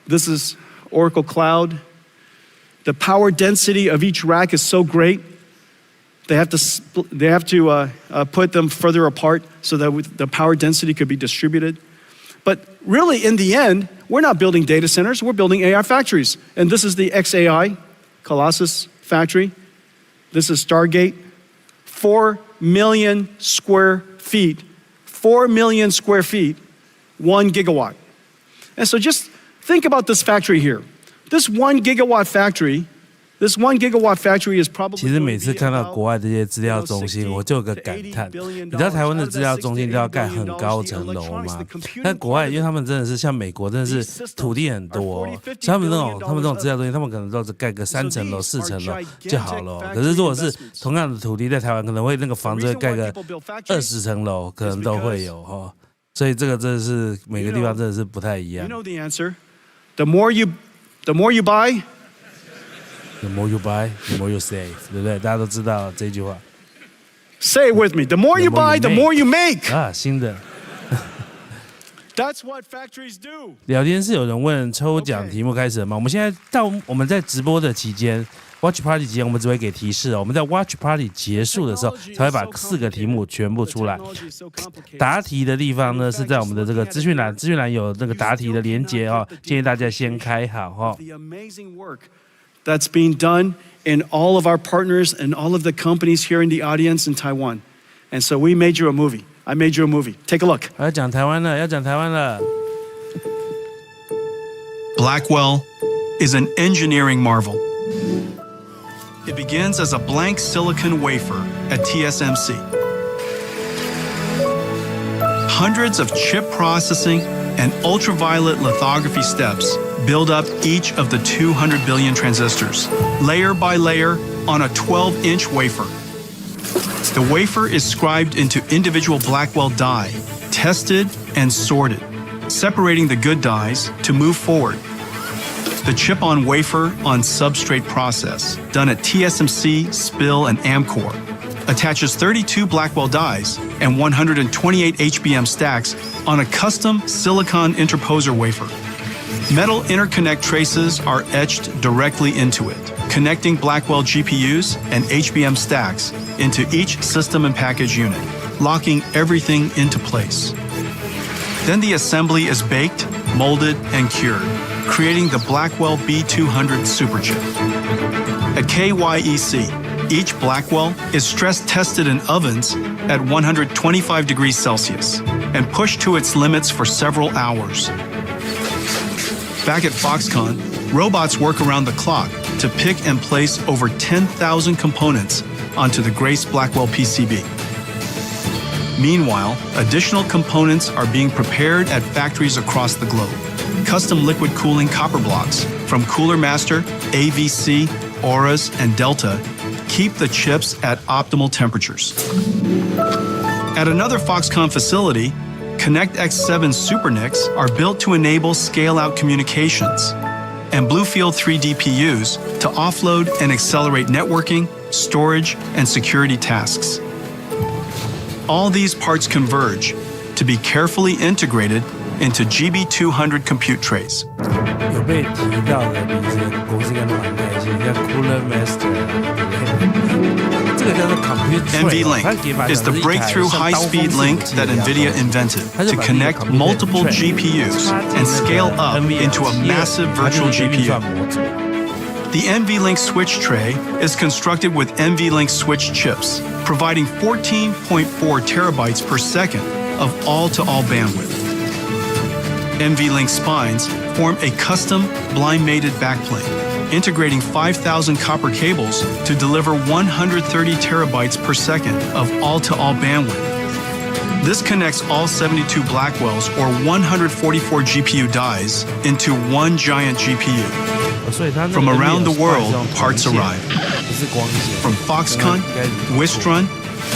this is Oracle Cloud. The power density of each rack is so great, they have to put them further apart so that the power density could be distributed. But really, in the end, we're not building data centers, we're building AI factories. And this is the XAI, Colossus factory. This is Stargate, 4 million square feet, 4 million square feet, 1 gigawatt. And so just think about this factory here. This 1 gigawatt factory is probably. 其实每次看到国外这些资料中心，我就有个感叹，你知道台湾的资料中心都要盖很高层楼吗？但国外因为他们真的是像美国，真的是土地很多，所以他们这种资料中心，他们可能都是盖个3层楼、4层楼就好了。可是如果是同样的土地在台湾，可能会那个房子会盖个20层楼，可能都会有哈。所以这个真的是每个地方真的是不太一样。You know the answer. The more you The more you buy, The more you buy, the more you save， 对不对？大家都知道这句话。Say it with me. The more you buy, the more you make. 啊，新的。That's what factories do. 聊天室有人问抽奖题目开始了吗？我们现在到我们在直播的期间 ，Watch Party 期间，我们只会给提示哦。我们在 Watch Party 结束的时候，才会把4个题目全部出来。答题的地方呢是在我们的这个资讯栏，资讯栏有那个答题的连结哦，建议大家先开好哦。The amazing work that's being done in all of our partners and all of the companies here in the audience in Taiwan, and so we made you a movie. I made you a movie. Take a look. 要讲台湾了，要讲台湾了。Blackwell is an engineering marvel. It begins as a blank silicon wafer at TSMC. Hundreds of chip processing and ultraviolet lithography steps build up each of the 200 billion transistors, layer by layer on a 12-inch wafer. The wafer is scribed into individual Blackwell die, tested and sorted, separating the good dies to move forward. The chip-on-wafer on substrate process, done at TSMC, SPIL, and Amkor, attaches 32 Blackwell dies and 128 HBM stacks on a custom silicon interposer wafer. Metal interconnect traces are etched directly into it, connecting Blackwell GPUs and HBM stacks into each system and package unit, locking everything into place. Then the assembly is baked, molded, and cured, creating the Blackwell B200 superchip. At KYEC, each Blackwell is stress tested in ovens at 125 degrees Celsius and pushed to its limits for several hours. Back at Foxconn, robots work around the clock to pick and place over 10,000 components onto the Grace Blackwell PCB. Meanwhile, additional components are being prepared at factories across the globe. Custom liquid cooling copper blocks from Cooler Master, AVC, Auras, and Delta keep the chips at optimal temperatures. At another Foxconn facility, ConnectX-7 SuperNICs are built to enable scale-out communications, and Bluefield 3 DPUs to offload and accelerate networking, storage, and security tasks. All these parts converge to be carefully integrated into GB200 compute trays. 有被提到的名字，公司应该都很开心，像 Cooler Master， 这个叫做 Compute NVLink is the breakthrough high-speed link that NVIDIA invented to connect multiple GPUs and scale up into a massive virtual GPU. The NVLink switch tray is constructed with NVLink switch chips, providing 14.4 terabytes per second of all-to-all bandwidth. NVLink spines form a custom blind-mated backplane, integrating 5,000 copper cables to deliver 130 terabytes per second of all-to-all bandwidth. This connects all 72 Blackwells or 144 GPU dies into one giant GPU. From around the world, parts arrive. From Foxconn, Wistron,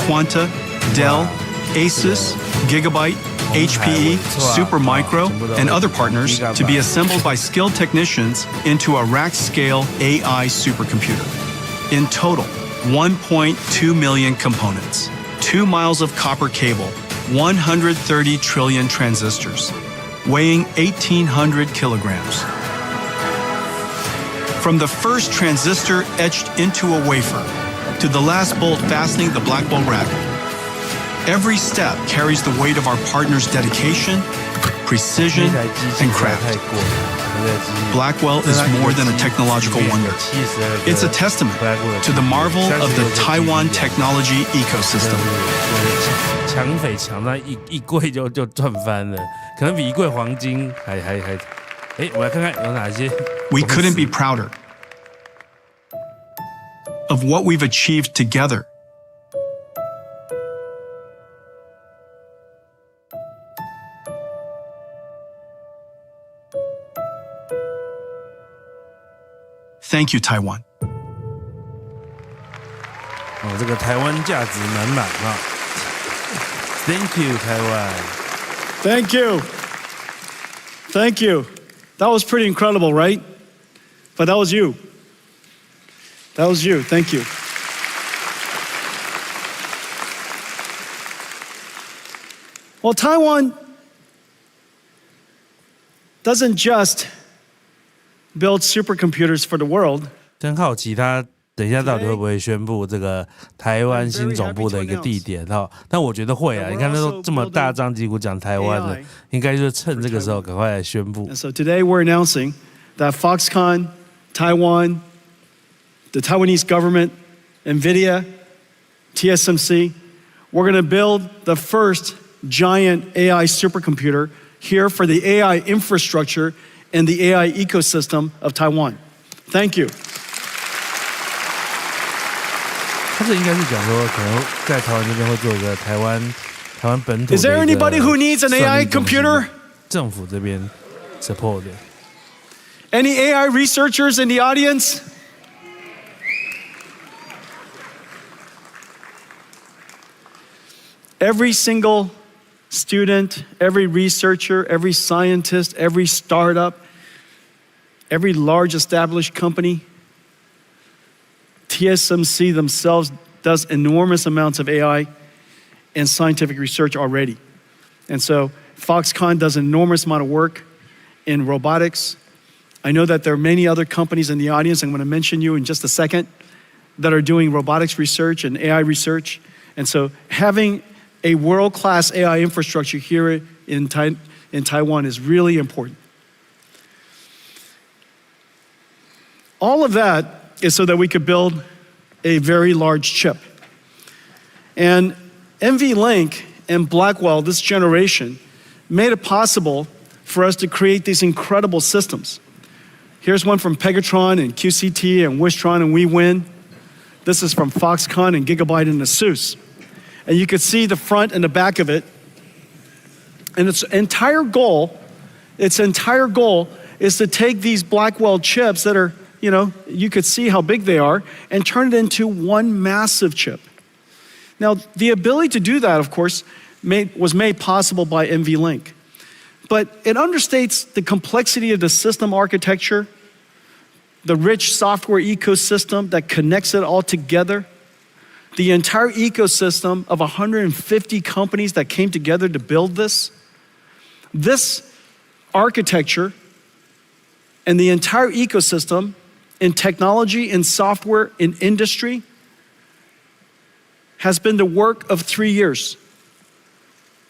Quanta, Dell, Asus, Gigabyte, HPE, Supermicro, and other partners to be assembled by skilled technicians into a rack-scale AI supercomputer. In total, 1.2 million components, 2 miles of copper cable, 130 trillion transistors, weighing 1,800 kilograms. From the first transistor etched into a wafer to the last bolt fastening the Blackwell rack, every step carries the weight of our partners' dedication, precision, and craft. Blackwell is more than a technological wonder. It's a testament to the marvel of the Taiwan technology ecosystem. 抢匪抢到一柜就赚翻了，可能比一柜黄金还。我来看看有哪些。We couldn't be prouder of what we've achieved together. Thank you, Taiwan. 这个台湾价值满满啊 ！Thank you, Taiwan. Thank you. Thank you. That was pretty incredible, right? But that was you. That was you. Thank you. Well, Taiwan doesn't just build supercomputers for the world. 真好奇他等一下到底会不会宣布这个台湾新总部的一个地点哈？但我觉得会啊，你看他都这么大张旗鼓讲台湾了，应该就是趁这个时候赶快来宣布。So today we're announcing that Foxconn, Taiwan, the Taiwanese government, NVIDIA, TSMC, we're going to build the first giant AI supercomputer here for the AI infrastructure and the AI ecosystem of Taiwan. Thank you. 他这应该是讲说，可能在台湾这边会做一个台湾本土的一个 Is there anybody who needs an AI computer? 政府这边 support 的。Any AI researchers in the audience? Every single student, every researcher, every scientist, every startup, every large established company, TSMC themselves does enormous amounts of AI and scientific research already. And so Foxconn does an enormous amount of work in robotics. I know that there are many other companies in the audience, I'm going to mention you in just a second, that are doing robotics research and AI research. And so having a world-class AI infrastructure here in Taiwan is really important. All of that is so that we could build a very large chip. And NVLink and Blackwell, this generation, made it possible for us to create these incredible systems. Here's one from Pegatron and QCT and Wistron and WeWin. This is from Foxconn and Gigabyte and ASUS. And you can see the front and the back of it. And its entire goal is to take these Blackwell chips that are, you could see how big they are, and turn it into one massive chip. Now, the ability to do that, of course, was made possible by NVLink. But it understates the complexity of the system architecture, the rich software ecosystem that connects it all together, the entire ecosystem of 150 companies that came together to build this. This architecture and the entire ecosystem in technology, in software, in industry has been the work of 3 years.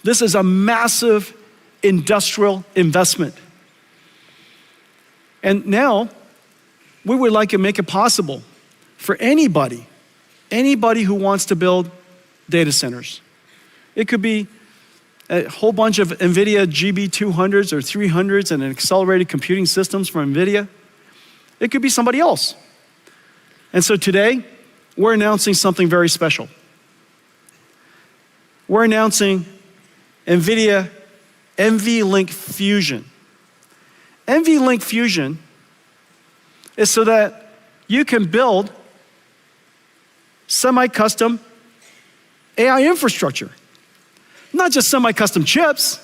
This is a massive industrial investment. And now, we would like to make it possible for anybody who wants to build data centers. It could be a whole bunch of NVIDIA GB200s or 300s and accelerated computing systems from NVIDIA. It could be somebody else. And so today, we're announcing something very special. We're announcing NVIDIA NVLink Fusion. NVLink Fusion is so that you can build semi-custom AI infrastructure. Not just semi-custom chips,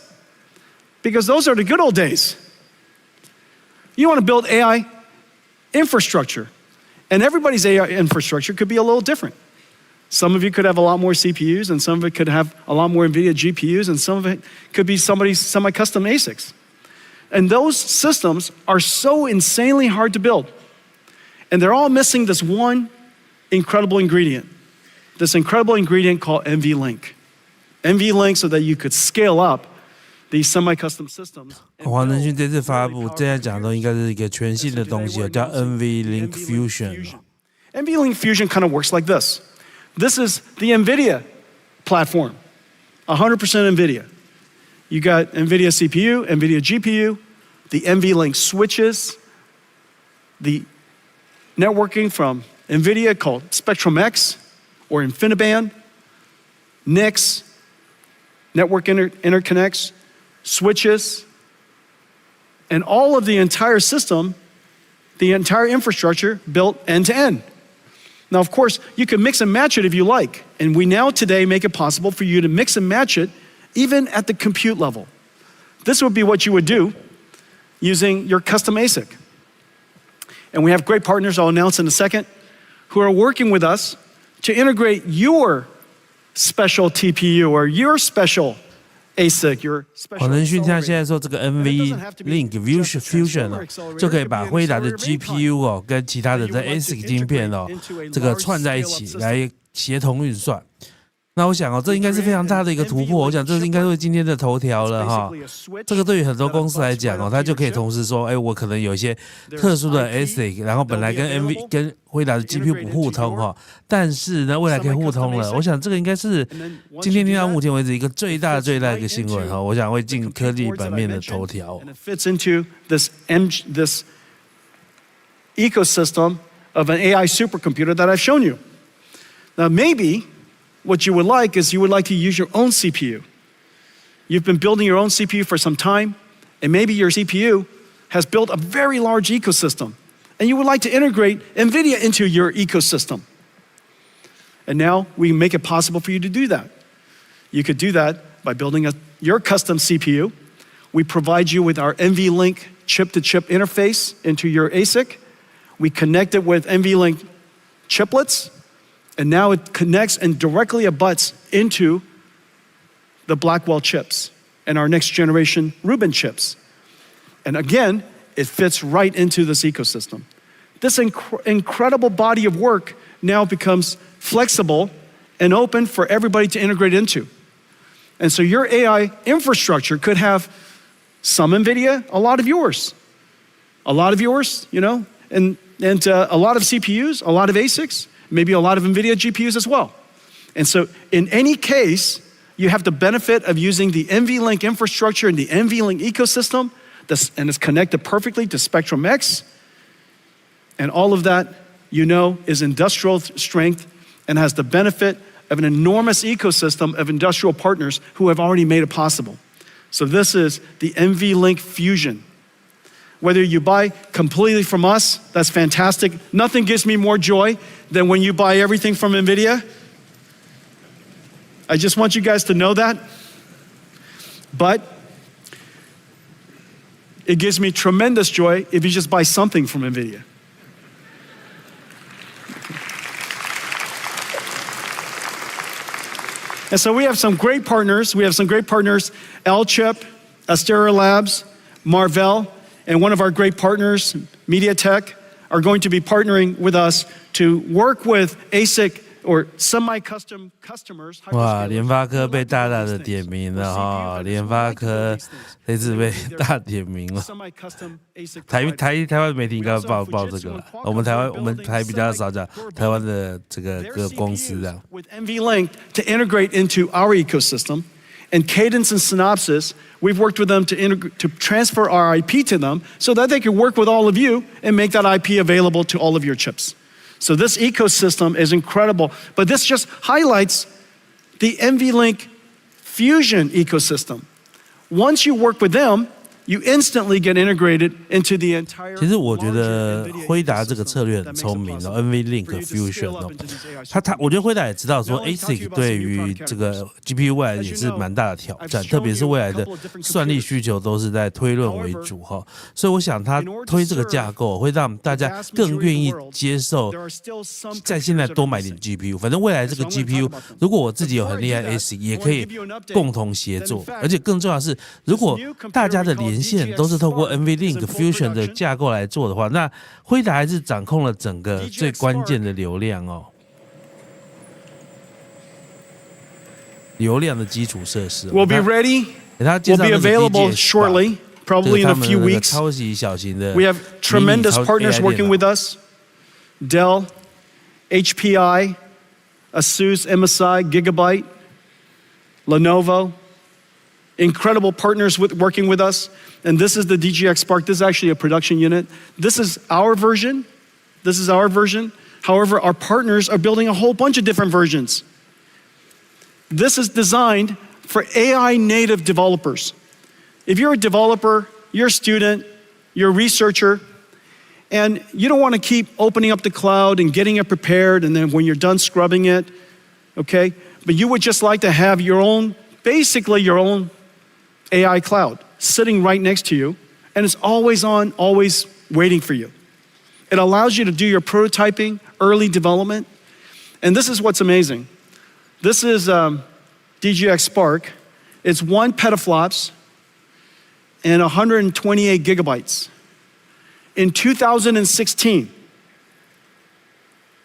because those are the good old days. You want to build AI infrastructure, and everybody's AI infrastructure could be a little different. Some of you could have a lot more CPUs, and some of it could have a lot more NVIDIA GPUs, and some of it could be somebody's semi-custom ASICs. And those systems are so insanely hard to build. And they're all missing this one incredible ingredient. This incredible ingredient called NVLink. NVLink so that you could scale up these semi-custom systems. 黄仁勋这次发布，这样讲的应该是一个全新的东西，叫 NVLink Fusion. NVLink Fusion kind of works like this. This is the NVIDIA platform, 100% NVIDIA. You got NVIDIA CPU, NVIDIA GPU, the NVLink switches, the networking from NVIDIA called Spectrum X or InfiniBand, NICs, network interconnects, switches, and all of the entire system, the entire infrastructure built end to end. Now, of course, you can mix and match it if you like. And we now today make it possible for you to mix and match it even at the compute level. This would be what you would do using your custom ASIC. And we have great partners I'll announce in a second who are working with us to integrate your special TPU or your special ASIC, your special 黄仁勋他现在说这个 NVLink Fusion 就可以把辉达的 GPU 跟其他的这 ASIC 晶片这个串在一起来协同运算。那我想这应该是非常大的一个突破，我想这应该会今天的头条了哈。这个对于很多公司来讲它就可以同时说，我可能有一些特殊的 ASIC， 然后本来跟辉达的 GPU 不互通哈，但是呢未来可以互通了。我想这个应该是今天听到目前为止一个最大的一个新闻哈，我想会进科技版面的头条。And it fits into this ecosystem of an AI supercomputer that I've shown you. Now maybe what you would like is you would like to use your own CPU. You've been building your own CPU for some time, and maybe your CPU has built a very large ecosystem, and you would like to integrate NVIDIA into your ecosystem. And now we make it possible for you to do that. You could do that by building your custom CPU. We provide you with our NVLink chip-to-chip interface into your ASIC. We connect it with NVLink chiplets, and now it connects and directly abuts into the Blackwell chips and our next generation Rubin chips. And again, it fits right into this ecosystem. This incredible body of work now becomes flexible and open for everybody to integrate into. And so your AI infrastructure could have some NVIDIA, a lot of yours. A lot of yours, and a lot of CPUs, a lot of ASICs, maybe a lot of NVIDIA GPUs as well. And so in any case, you have the benefit of using the NVLink infrastructure and the NVLink ecosystem, and it's connected perfectly to Spectrum X. And all of that, is industrial strength and has the benefit of an enormous ecosystem of industrial partners who have already made it possible. So this is the NVLink Fusion. Whether you buy completely from us, that's fantastic. Nothing gives me more joy than when you buy everything from NVIDIA. I just want you guys to know that. But it gives me tremendous joy if you just buy something from NVIDIA. And so we have some great partners. We have some great partners, L-Chip, Astera Labs, Marvell, and one of our great partners, MediaTek, are going to be partnering with us to work with ASIC or semi-custom customers. 哇，联发科被大大的点名了哈，联发科这次被大点名了。台湾媒体应该报这个了，我们台比较少讲台湾的这个公司这样。With NVLink to integrate into our ecosystem. And Cadence and Synopsys, we've worked with them to transfer our IP to them so that they can work with all of you and make that IP available to all of your chips. So this ecosystem is incredible, but this just highlights the NVLink Fusion ecosystem. Once you work with them, you instantly get integrated into the entire. 其实我觉得辉达这个策略很聪明NVLink Fusion 我觉得辉达也知道说 ASIC 对于这个 GPU 未来也是蛮大的挑战，特别是未来的算力需求都是在推论为主所以我想他推这个架构会让大家更愿意接受，在现在多买点 GPU， 反正未来这个 GPU 如果我自己有很厉害的 ASIC 也可以共同协作，而且更重要的是，如果大家的连线都是透过 NVLink Fusion 的架构来做的话，那辉达还是掌控了整个最关键的流量流量的基础设施。We'll be ready. We'll be available shortly, probably in a few weeks. 超级小型的 We have tremendous partners working with us. Dell, HPI, ASUS, MSI, Gigabyte, Lenovo. Incredible partners working with us. And this is the DGX Spark. This is actually a production unit. This is our version. However, our partners are building a whole bunch of different versions. This is designed for AI native developers. If you're a developer, you're a student, you're a researcher, and you don't want to keep opening up the cloud and getting it prepared, and then when you're done scrubbing it, okay? But you would just like to have basically your own AI cloud sitting right next to you, and it's always on, always waiting for you. It allows you to do your prototyping, early development. And this is what's amazing. This is DGX Spark. It's 1 petaflops and 128 gigabytes. In 2016,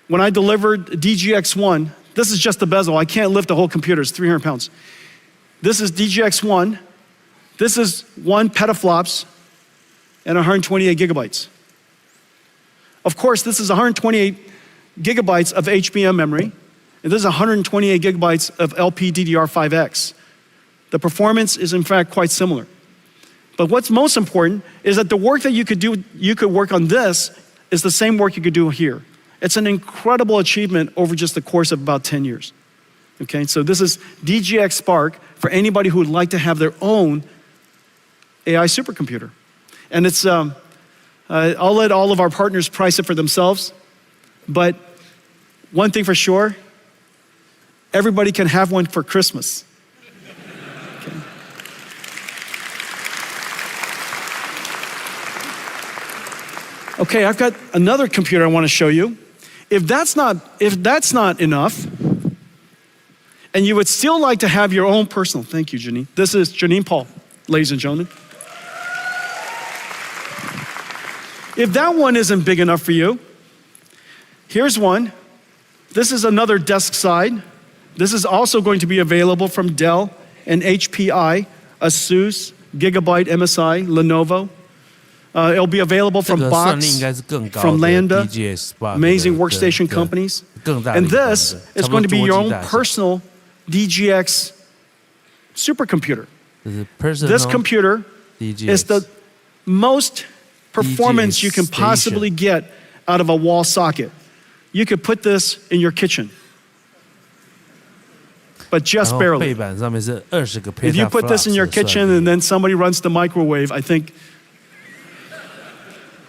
when I delivered DGX1, this is just the bezel. I can't lift the whole computer, it's 300 pounds. This is DGX1. This is 1 petaflops and 128 gigabytes. Of course, this is 128 gigabytes of HBM memory, and this is 128 gigabytes of LPDDR5X. The performance is in fact quite similar. But what's most important is that the work that you could work on this is the same work you could do here. It's an incredible achievement over just the course of about 10 years. Okay, so this is DGX Spark for anybody who would like to have their own AI supercomputer. And it's, I'll let all of our partners price it for themselves, but one thing for sure, everybody can have one for Christmas. Okay, I've got another computer I want to show you. If that's not enough, and you would still like to have your own personal, thank you, Janine. This is Janine Paul, ladies and gentlemen. If that one isn't big enough for you, here's one. This is another desk side. This is also going to be available from Dell and HPI, ASUS, Gigabyte, MSI, Lenovo. It'll be available from Box, from Lambda, amazing workstation companies. And this is going to be your own personal DGX supercomputer. This computer is the most performance you can possibly get out of a wall socket. You could put this in your kitchen, but just barely. If you put this in your kitchen and then somebody runs the microwave, I think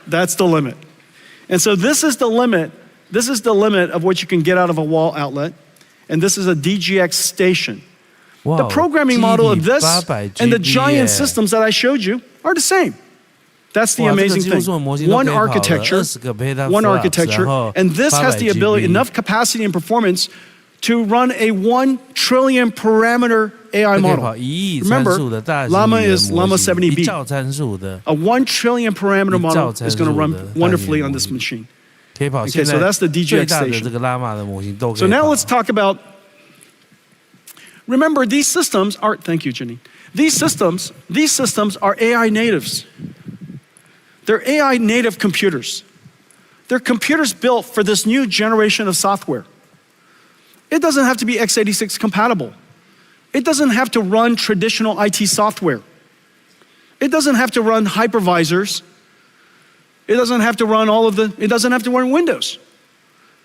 that's the limit. And so this is the limit. This is the limit of what you can get out of a wall outlet. And this is a DGX station. Wow. The programming model of this and the giant systems that I showed you are the same. That's the amazing thing. One architecture, and this has the ability, enough capacity and performance to run a 1 trillion parameter AI model. Remember, Llama is Llama 70B. A 1 trillion parameter model is going to run wonderfully on this machine. Okay, so that's the DGX station. So now let's talk about, remember these systems are, thank you, Jenny. These systems are AI natives. They're AI native computers. They're computers built for this new generation of software. It doesn't have to be x86 compatible. It doesn't have to run traditional IT software. It doesn't have to run hypervisors. It doesn't have to run it doesn't have to run Windows.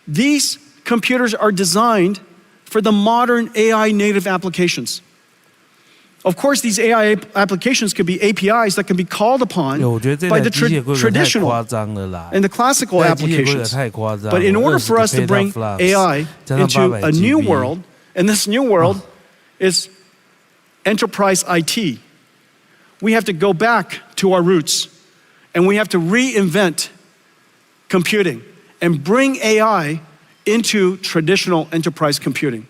These computers are designed for the modern AI native applications. Of course, these AI applications could be APIs that can be called upon by the traditional and the classical applications. But in order for us to bring AI into a new world, and this new world is enterprise IT, we have to go back to our roots and we have to reinvent computing and bring AI into traditional enterprise computing.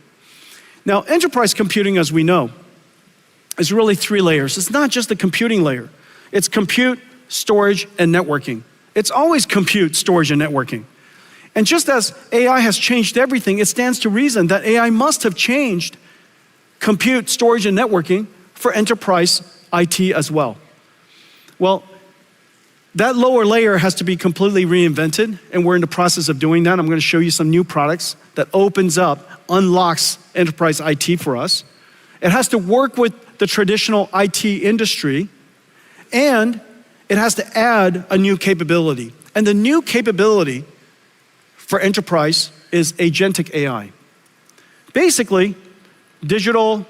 Now, enterprise computing, as we know, is really 3 layers. It's not just the computing layer. It's compute, storage, and networking. It's always compute, storage, and networking. And just as AI has changed everything, it stands to reason that AI must have changed compute, storage, and networking for enterprise IT as well. Well, that lower layer has to be completely reinvented, and we're in the process of doing that. I'm going to show you some new products that unlocks enterprise IT for us. It has to work with the traditional IT industry, and it has to add a new capability. And the new capability for enterprise is Agentic AI. Basically, digital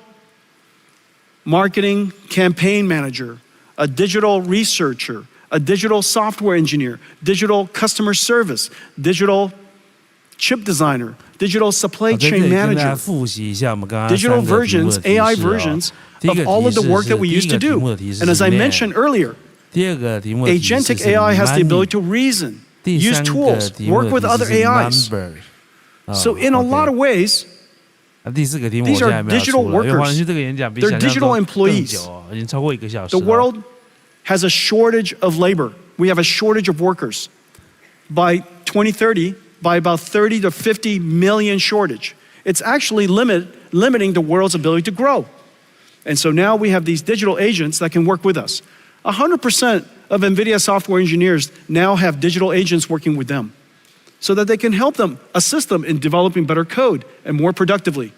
marketing campaign manager, a digital researcher, a digital software engineer, digital customer service, digital chip designer, digital supply chain manager, digital versions, AI versions of all of the work that we used to do. And as I mentioned earlier, Agentic AI has the ability to reason. use tools, work with other AIs. So in a lot of ways, these are digital workers. They're digital employees. The world has a shortage of labor. We have a shortage of workers. By 2030, by about 30 to 50 million shortage. It's actually limiting the world's ability to grow. And so now we have these digital agents that can work with us. 100% of NVIDIA software engineers now have digital agents working with them so that they can help them, assist them in developing better code and more productively.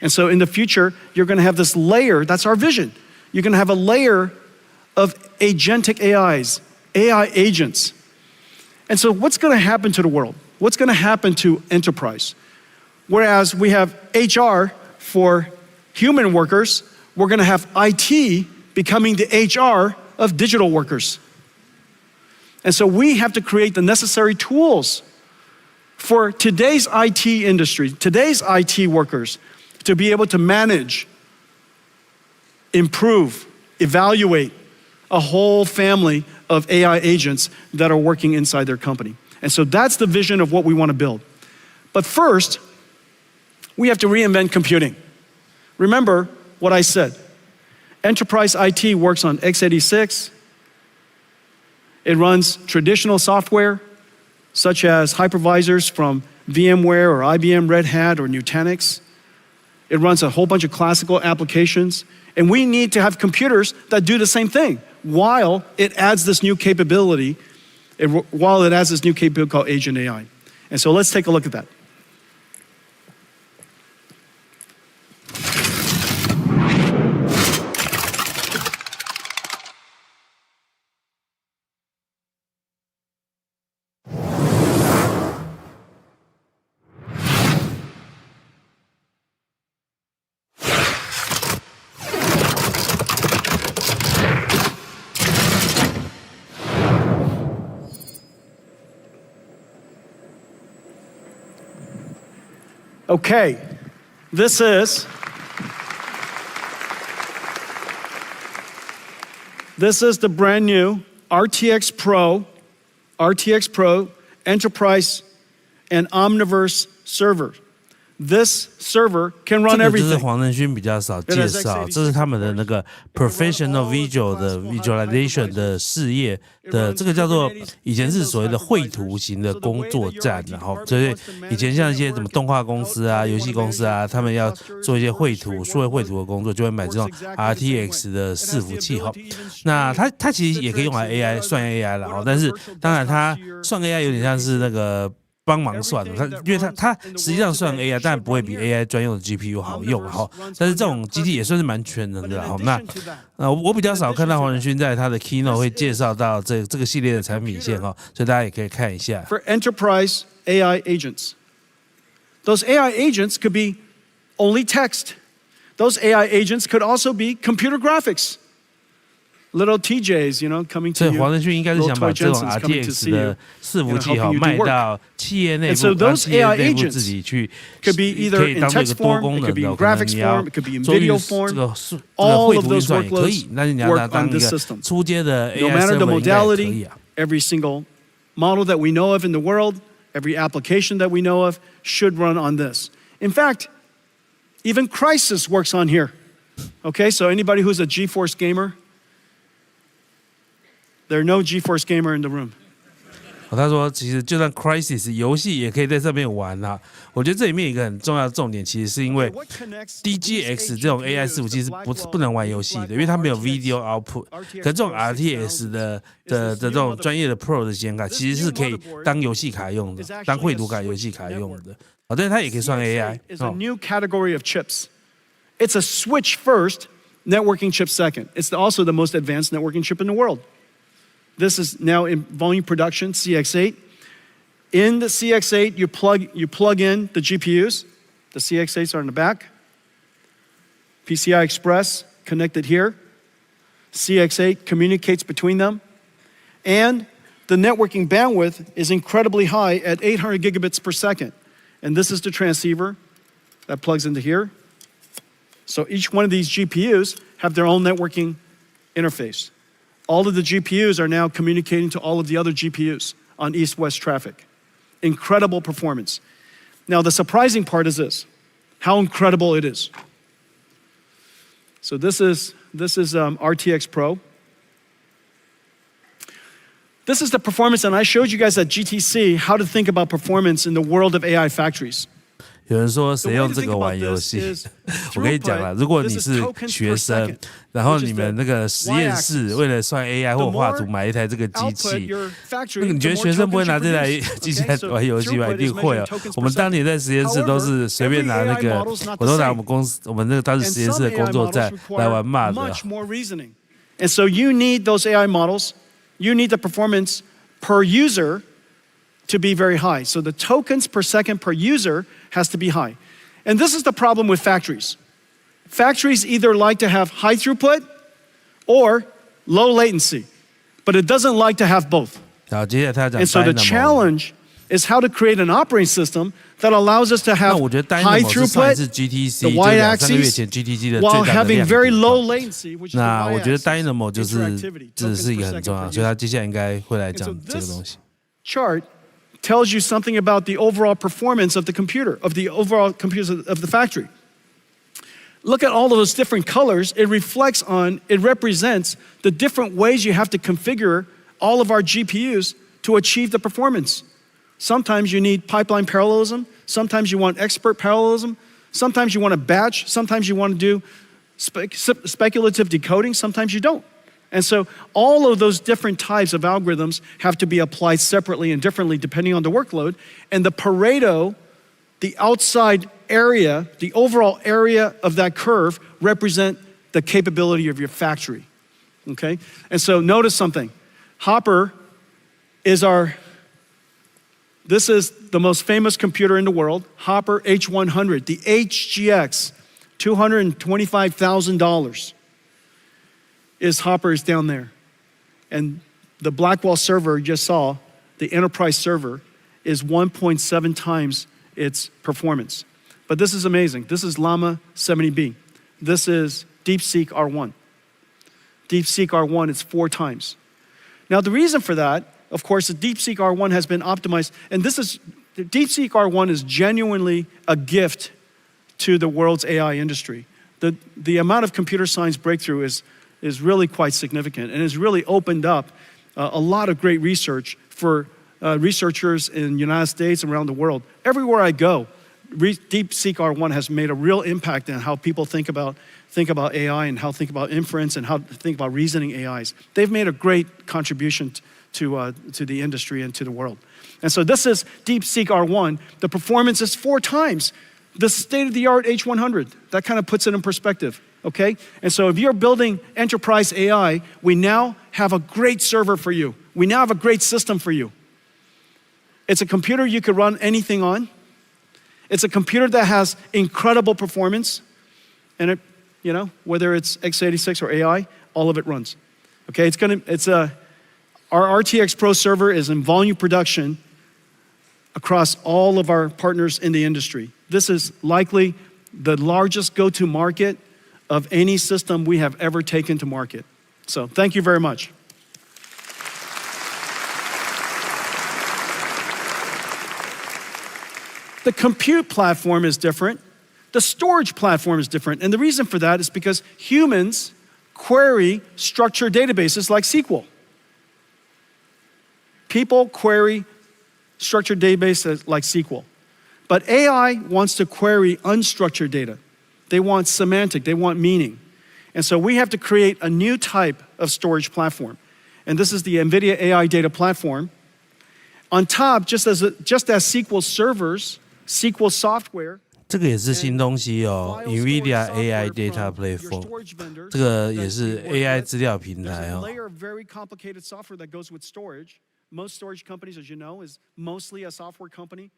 And so in the future, you're going to have this layer, that's our vision. You're going to have a layer of agentic AIs, AI agents. And so what's going to happen to the world? What's going to happen to enterprise? Whereas we have HR for human workers, we're going to have IT becoming the HR of digital workers. And so we have to create the necessary tools for today's IT industry, today's IT workers, to be able to manage, improve, evaluate a whole family of AI agents that are working inside their company. And so that's the vision of what we want to build. But first, we have to reinvent computing. Remember what I said. Enterprise IT works on x86. It runs traditional software, such as hypervisors from VMware or IBM Red Hat or Nutanix. It runs a whole bunch of classical applications. And we need to have computers that do the same thing while it adds this new capability, called Agent AI. And so let's take a look at that. Okay, this is the brand new RTX Pro Enterprise and Omniverse server. This server can run everything. 这是黄仁勋比较少介绍，这是他们的那个 Professional Visual 的 Visualization 的事业的，这个叫做以前是所谓的绘图型的工作站，然后所以以前像一些什么动画公司啊、游戏公司啊，他们要做一些绘图、数位绘图的工作，就会买这种 RTX 的伺服器哈。那它其实也可以用来 AI 算 AI 了哈，但是当然它算 AI 有点像是那个。帮忙算的，因为它实际上算 AI， 但不会比 AI 专用的 GPU 好用哈。但是这种机体也算是蛮全能的哈。那我比较少看到黄仁勋在他的 keynote 会介绍到这个系列的产品线哈，所以大家也可以看一下。For enterprise AI agents, those AI agents could be only text. Those AI agents could also be computer graphics. Little TJs, coming to you. 所以黄仁勋应该是想把这种 RTX 的伺服器卖到企业内部，让企业内部自己去可以当做一个多功能的，可能你要做这个绘图运算也可以，但是你要拿当一个初阶的 AI server 应该也可以啊。Every single model that we know of in the world, every application that we know of should run on this. In fact, even Crysis works on here. Okay, so anybody who's a GeForce gamer? There are no GeForce gamer in the room. 他说，其实就算 Crysis 游戏也可以在上面玩啦。我觉得这里面有一个很重要的重点，其实是因为 DGX 这种 AI 伺服器是不能玩游戏的，因为它没有 video output。可这种 RTX 的这种专业的 Pro 的显卡，其实是可以当游戏卡用的，当绘图卡、游戏卡用的。但是它也可以算 AI。It's a new category of chips. It's a switch first, networking chip second. It's also the most advanced networking chip in the world. This is now in volume production, CX8. In the CX8, you plug in the GPUs. The CX8s are in the back. PCI Express connected here. CX8 communicates between them. And the networking bandwidth is incredibly high at 800 gigabits per second. And this is the transceiver that plugs into here. So each one of these GPUs have their own networking interface. All of the GPUs are now communicating to all of the other GPUs on east-west traffic. Incredible performance. Now, the surprising part is this, how incredible it is. So this is RTX Pro. This is the performance, and I showed you guys at GTC how to think about performance in the world of AI factories. 有人说谁用这个玩游戏？我跟你讲了，如果你是学生，然后你们那个实验室为了算 AI 或画图买一台这个机器，那个你觉得学生不会拿这台机器来玩游戏吗？一定会啊！我们当年在实验室都是随便拿那个，我都拿我们那个当时实验室的工作站来玩骂的。And so you need those AI models. You need the performance per user to be very high. So the tokens per second per user has to be high. And this is the problem with factories. Factories either like to have high throughput or low latency, but it doesn't like to have both. And so the challenge is how to create an operating system that allows us to have high throughput, the y-axis, while having very low latency, which is the y-axis. 那我觉得Dynamo 这是一个很重要，所以他接下来应该会来讲这个东西。Chart tells you something about the overall performance of the computer, of the overall computers of the factory. Look at all of those different colors. It represents the different ways you have to configure all of our GPUs to achieve the performance. Sometimes you need pipeline parallelism. Sometimes you want expert parallelism. Sometimes you want a batch. Sometimes you want to do speculative decoding. Sometimes you don't. And so all of those different types of algorithms have to be applied separately and differently depending on the workload. And the Pareto, the outside area, the overall area of that curve represent the capability of your factory, okay? And so notice something. Hopper is this is the most famous computer in the world, Hopper H100, the HGX, $225,000. Hopper is down there. And the Blackwell server you just saw, the enterprise server, is 1.7 times its performance. But this is amazing. This is Llama 70B. This is DeepSeek R1. DeepSeek R1 is 4 times. Now the reason for that, of course, the DeepSeek R1 has been optimized, and DeepSeek R1 is genuinely a gift to the world's AI industry. The amount of computer science breakthrough is really quite significant and has really opened up a lot of great research for researchers in the United States and around the world. Everywhere I go, DeepSeek R1 has made a real impact in how people think about AI and how think about inference and how to think about reasoning AIs. They've made a great contribution to the industry and to the world. And so this is DeepSeek R1. The performance is 4 times the state-of-the-art H100. That kind of puts it in perspective, okay? And so if you're building enterprise AI, we now have a great server for you. We now have a great system for you. It's a computer you could run anything on. It's a computer that has incredible performance. And it, whether it's x86 or AI, all of it runs. Okay, our RTX Pro server is in volume production across all of our partners in the industry. This is likely the largest go-to market of any system we have ever taken to market. So thank you very much. The compute platform is different. The storage platform is different. And the reason for that is because humans query structured databases like SQL. People query structured databases like SQL. But AI wants to query unstructured data. They want semantic, they want meaning. And so we have to create a new type of storage platform. And this is the NVIDIA AI Data Platform. On top, just as SQL servers, SQL software, 这个也是新东西哦 ，NVIDIA AI Data Platform， 这个也是 AI 资料平台哦。Most storage companies, as you know, is mostly a software company.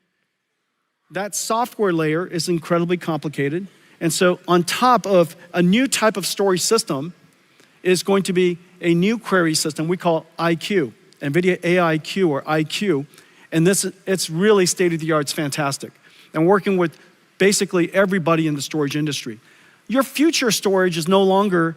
That software layer is incredibly complicated. And so on top of a new type of storage system is going to be a new query system we call IQ, NVIDIA AIQ or IQ. And it's really state-of-the-art, it's fantastic. And working with basically everybody in the storage industry. Your future storage is no longer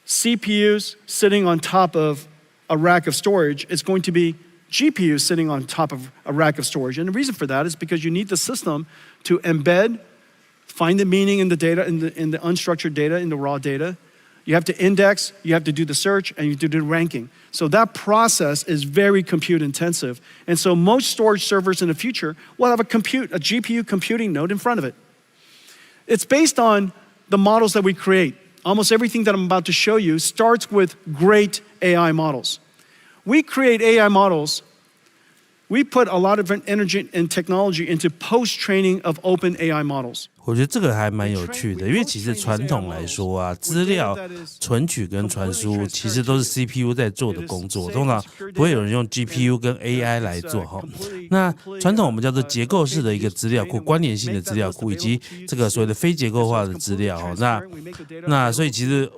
CPUs sitting on top of a rack of storage. It's going to be GPUs sitting on top of a rack of storage. And the reason for that is because you need the system to embed, find the meaning in the data, in the unstructured data, in the raw data. You have to index, you have to do the search, and you have to do the ranking. So that process is very compute intensive. And so most storage servers in the future will have a GPU computing node in front of it. It's based on the models that we create. Almost everything that I'm about to show you starts with great AI models. We create AI models. We put a lot of energy and technology into post-training of open AI models. 我觉得这个还蛮有趣的，因为其实传统来说啊，资料存取跟传输其实都是 CPU 在做的工作，通常不会有人用 GPU 跟 AI 来做哈。那传统我们叫做结构式的一个资料库、关联性的资料库，以及这个所谓的非结构化的资料哈。那所以其实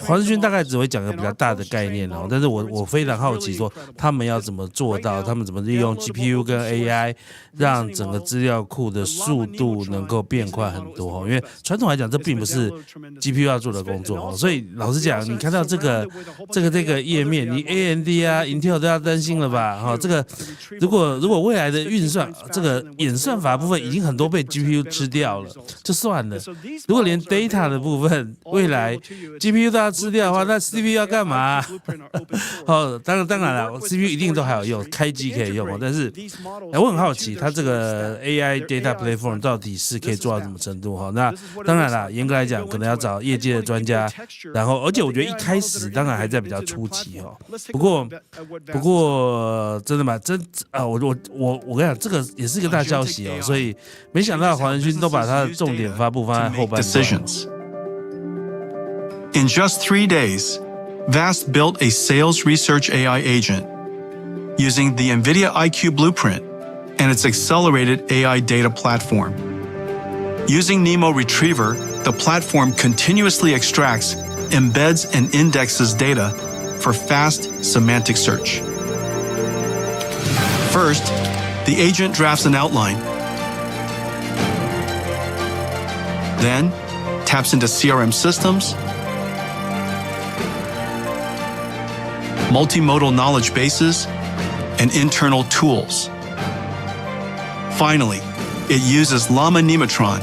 黄仁勋大概只会讲个比较大的概念哦，但是我非常好奇说他们要怎么做到，他们怎么利用 GPU 跟 AI 让整个资料库的速度能够变快很多，因为传统来讲，这并不是 GPU 要做的工作，所以老实讲，你看到这个页面，你 AMD 啊、Intel 都要担心了吧？这个如果未来的运算这个演算法部分已经很多被 GPU 吃掉了，就算了。如果连 data 的部分未来 GPU 都要吃掉的话，那 CPU 要干嘛？当然了 ，CPU 一定都还有用，开机可以用，但是我很好奇，它这个 AI data platform 到底是可以做到什么程度哈？那当然啦，严格来讲，可能要找业界的专家，然后而且我觉得一开始当然还在比较初期哈。不过真的吗？我跟你讲，这个也是一个大消息哦，所以没想到黄仁勋都把他的重点发布放在后半段。In just 3 days, VAST built a sales research AI agent using the NVIDIA IQ blueprint and its accelerated AI data platform. Using NeMo Retriever, the platform continuously extracts, embeds, and indexes data for fast semantic search. First, the agent drafts an outline, then taps into CRM systems, multimodal knowledge bases, and internal tools. Finally, it uses Llama Nematron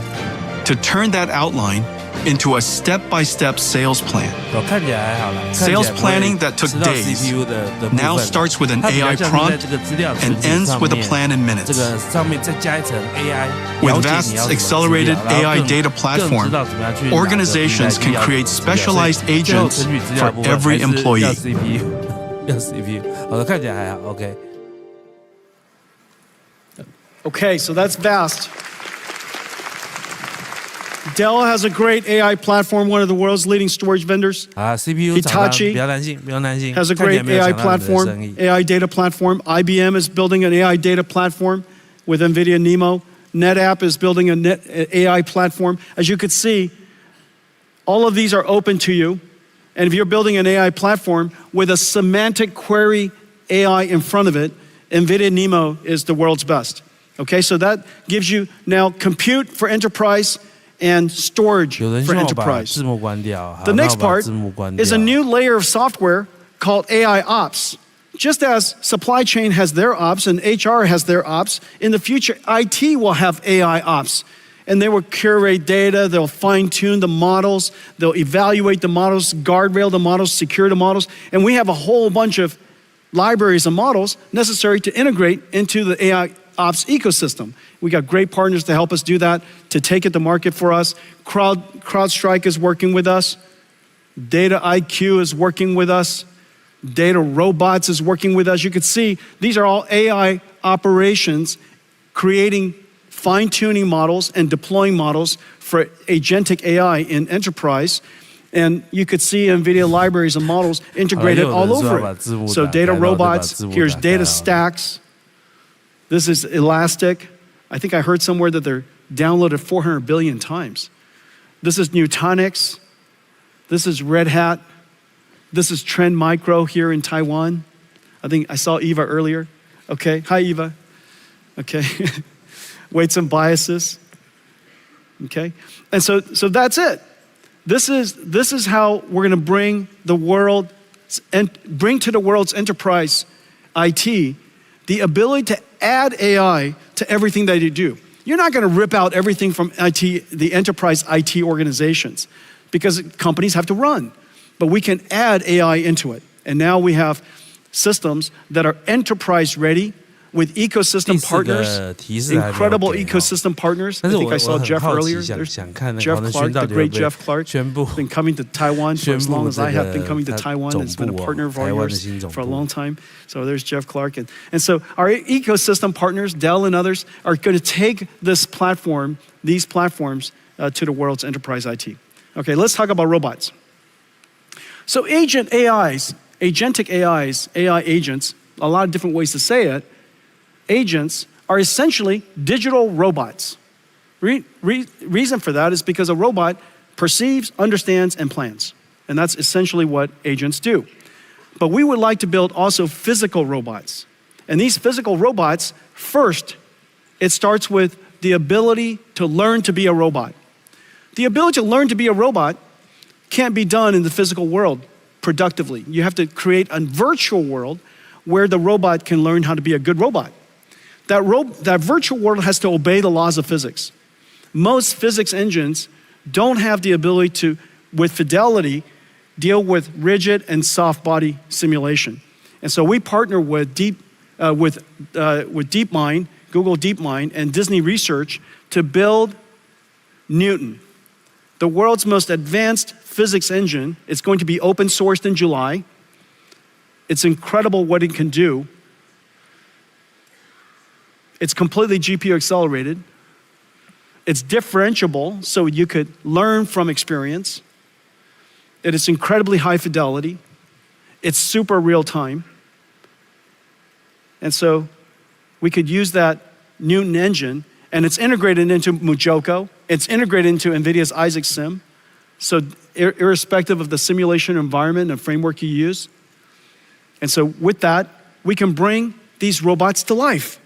to turn that outline into a step-by-step sales plan. Sales planning that took days now starts with an AI prompt and ends with a plan in minutes. With VAST's accelerated AI data platform, organizations can create specialized agents for every employee. Okay, so that's VAST. Dell has a great AI platform, one of the world's leading storage vendors. Hitachi has a great AI platform, AI data platform. IBM is building an AI data platform with NVIDIA NeMo. NetApp is building an AI platform. As you could see, all of these are open to you. And if you're building an AI platform with a semantic query AI in front of it, NVIDIA NeMo is the world's best. Okay, so that gives you now compute for enterprise and storage for enterprise. The next part is a new layer of software called AI Ops. Just as supply chain has their ops and HR has their ops, in the future, IT will have AI Ops. And they will curate data, they'll fine-tune the models, they'll evaluate the models, guardrail the models, secure the models, and we have a whole bunch of libraries of models necessary to integrate into the AI Ops ecosystem. We got great partners to help us do that, to take it to market for us. CrowdStrike is working with us. Data IQ is working with us. Data Robots is working with us. You can see these are all AI operations creating fine-tuning models and deploying models for agentic AI in enterprise. And you could see NVIDIA libraries and models integrated all over it. So Data Robots, here's Data Stacks. This is Elastic. I think I heard somewhere that they're downloaded 400 billion times. This is Nutanix. This is Red Hat. This is Trend Micro here in Taiwan. I think I saw Eva earlier. Okay, hi Eva. Okay, weights and biases. Okay, and so that's it. This is how we're going to bring to the world's enterprise IT the ability to add AI to everything that you do. You're not going to rip out everything from IT, the enterprise IT organizations, because companies have to run. But we can add AI into it. And now we have systems that are enterprise ready with ecosystem partners, incredible ecosystem partners. I think I saw Jeff earlier. There's Jeff Clark, the great Jeff Clark, been coming to Taiwan for as long as I have been coming to Taiwan. It's been a partner of ours for a long time. So there's Jeff Clark. And so our ecosystem partners, Dell and others, are going to take this platform, these platforms, to the world's enterprise IT. Okay, let's talk about robots. So agentic AIs, AI agents, a lot of different ways to say it, agents are essentially digital robots. Reason for that is because a robot perceives, understands, and plans. And that's essentially what agents do. But we would like to build also physical robots. And these physical robots, first, it starts with the ability to learn to be a robot. The ability to learn to be a robot can't be done in the physical world productively. You have to create a virtual world where the robot can learn how to be a good robot. That virtual world has to obey the laws of physics. Most physics engines don't have the ability to, with fidelity, deal with rigid and soft body simulation. And so we partner with DeepMind, Google DeepMind, and Disney Research to build Newton, the world's most advanced physics engine. It's going to be open sourced in July. It's incredible what it can do. It's completely GPU accelerated. It's differentiable, so you could learn from experience. It is incredibly high fidelity. It's super real time. And so we could use that Newton engine, and it's integrated into Mujoko. It's integrated into NVIDIA's Isaac Sim. So irrespective of the simulation environment and framework you use. And so with that, we can bring these robots to life.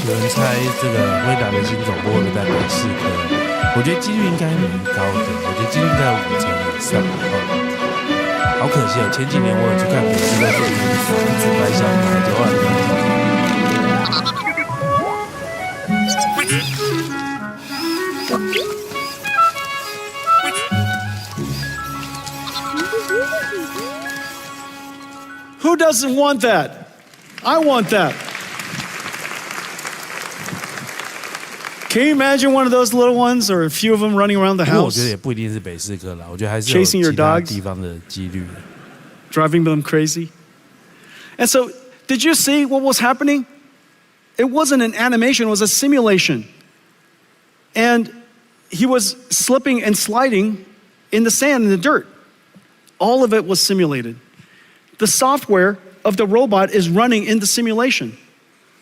有人猜这个辉达的新总部会不会在北市科？我觉得几率应该蛮高的，我觉得几率应该有50%以上。好可惜哦，前几年我有去看北市的紫白小马，结果Who doesn't want that? I want that. Can you imagine one of those little ones or a few of them running around the 不过我 house? 觉得也不一定是北市科啦，我觉得还是有 Chasing your 其他 dogs 地方的几率。Driving them crazy. And so, did you see what was happening? It wasn't an animation, it was a simulation. And he was slipping and sliding in the sand, in the dirt. All of it was simulated. The software of the robot is running in the simulation.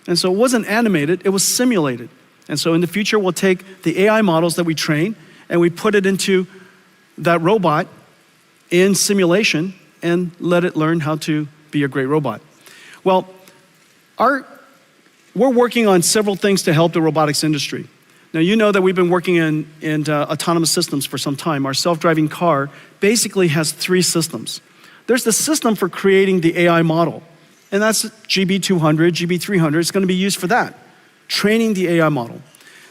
And so it wasn't animated, it was simulated. And so in the future, we'll take the AI models that we train and we put it into that robot in simulation and let it learn how to be a great robot. Well, we're working on several things to help the robotics industry. Now, you know that we've been working in autonomous systems for some time. Our self-driving car basically has 3 systems. There's the system for creating the AI model, and that's GB200, GB300. It's going to be used for that, training the AI model.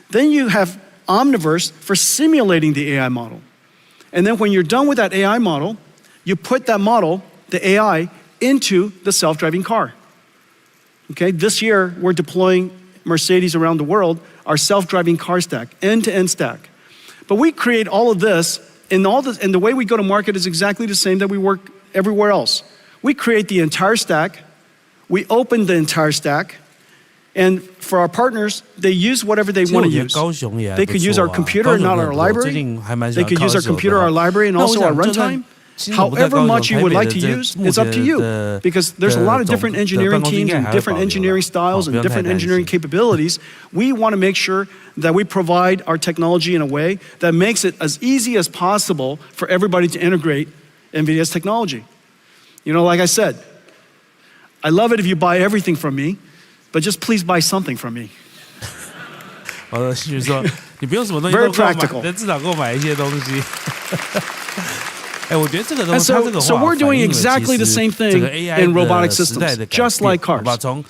Then you have Omniverse for simulating the AI model. And then when you're done with that AI model, you put that model, the AI, into the self-driving car. Okay, this year we're deploying Mercedes around the world, our self-driving car stack, end-to-end stack. But we create all of this, and the way we go to market is exactly the same that we work everywhere else. We create the entire stack, we open the entire stack, and for our partners, they use whatever they want to use. They could use our computer and not our library. They could use our computer, our library, and also our runtime. However much you would like to use, it's up to you. Because there's a lot of different engineering teams and different engineering styles and different engineering capabilities. We want to make sure that we provide our technology in a way that makes it as easy as possible for everybody to integrate NVIDIA's technology. You know, like I said, I love it if you buy everything from me, but just please buy something from me. 我的继续说，你不用什么东西都购买，但至少购买一些东西。我觉得这个东西，它这个 so we're doing exactly the same thing in robotic systems, just like cars.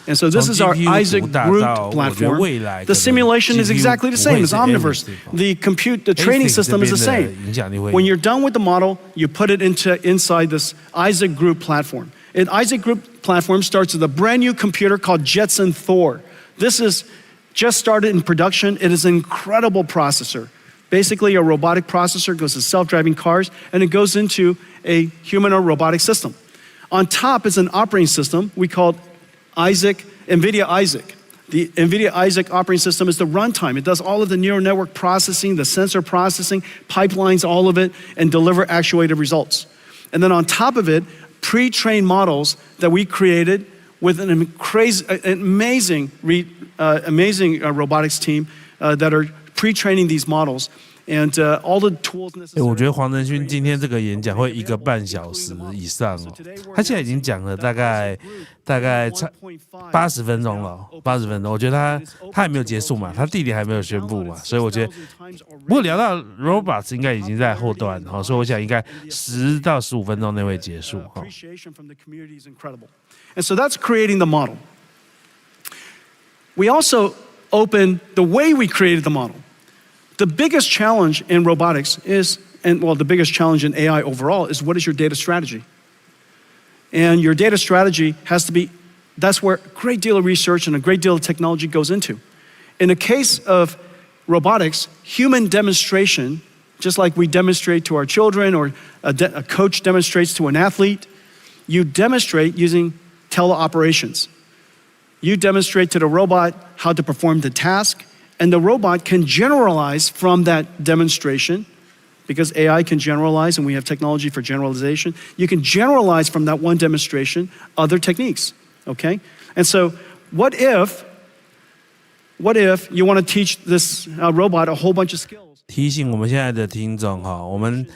And so this is our Isaac Group platform. The simulation is exactly the same as Omniverse. The training system is the same. When you're done with the model, you put it inside this Isaac Group platform. And Isaac Group platform starts with a brand new computer called Jetson Thor. This is just started in production. It is an incredible processor. Basically, a robotic processor goes to self-driving cars, and it goes into a human or robotic system. On top is an operating system we call NVIDIA Isaac. The NVIDIA Isaac operating system is the runtime. It does all of the neural network processing, the sensor processing, pipelines all of it, and deliver actuated results. And then on top of it, pre-trained models that we created with an amazing robotics team that are pre-training these models and all the tools necessary. 我觉得黄仁勋今天这个演讲会1个半小时以上哦，他现在已经讲了大概80分钟了，80分钟。我觉得他还没有结束嘛，他地点还没有宣布嘛，所以我觉得，不过聊到 robots 应该已经在后段哈，所以我想应该10到15分钟内会结束哈。And so that's creating the model. We also open the way we created the model. The biggest challenge in robotics is, the biggest challenge in AI overall is what is your data strategy? And your data strategy has to be, that's where a great deal of research and a great deal of technology goes into. In the case of robotics, human demonstration, just like we demonstrate to our children or a coach demonstrates to an athlete, you demonstrate using teleoperations. You demonstrate to the robot how to perform the task, and the robot can generalize from that demonstration, because AI can generalize and we have technology for generalization. You can generalize from that one demonstration other techniques, okay? And so what if you want to teach this robot a whole bunch of skills? 提醒我们现在的听众哈，我们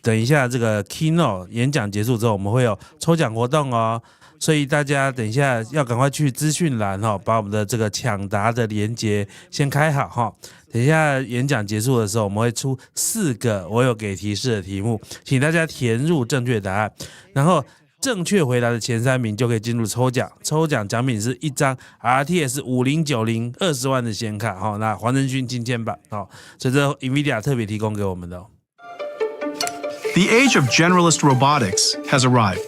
等一下这个 keynote 演讲结束之后，我们会有抽奖活动哦。所以大家等一下要赶快去资讯栏把我们的这个抢答的连结先开好等一下演讲结束的时候，我们会出4个我有给提示的题目，请大家填入正确答案，然后正确回答的前3名就可以进入抽奖。抽奖奖品是1张 RTX 5090 20万的显卡那黄仁勋金签版所以这 NVIDIA 特别提供给我们的The age of generalist robotics has arrived.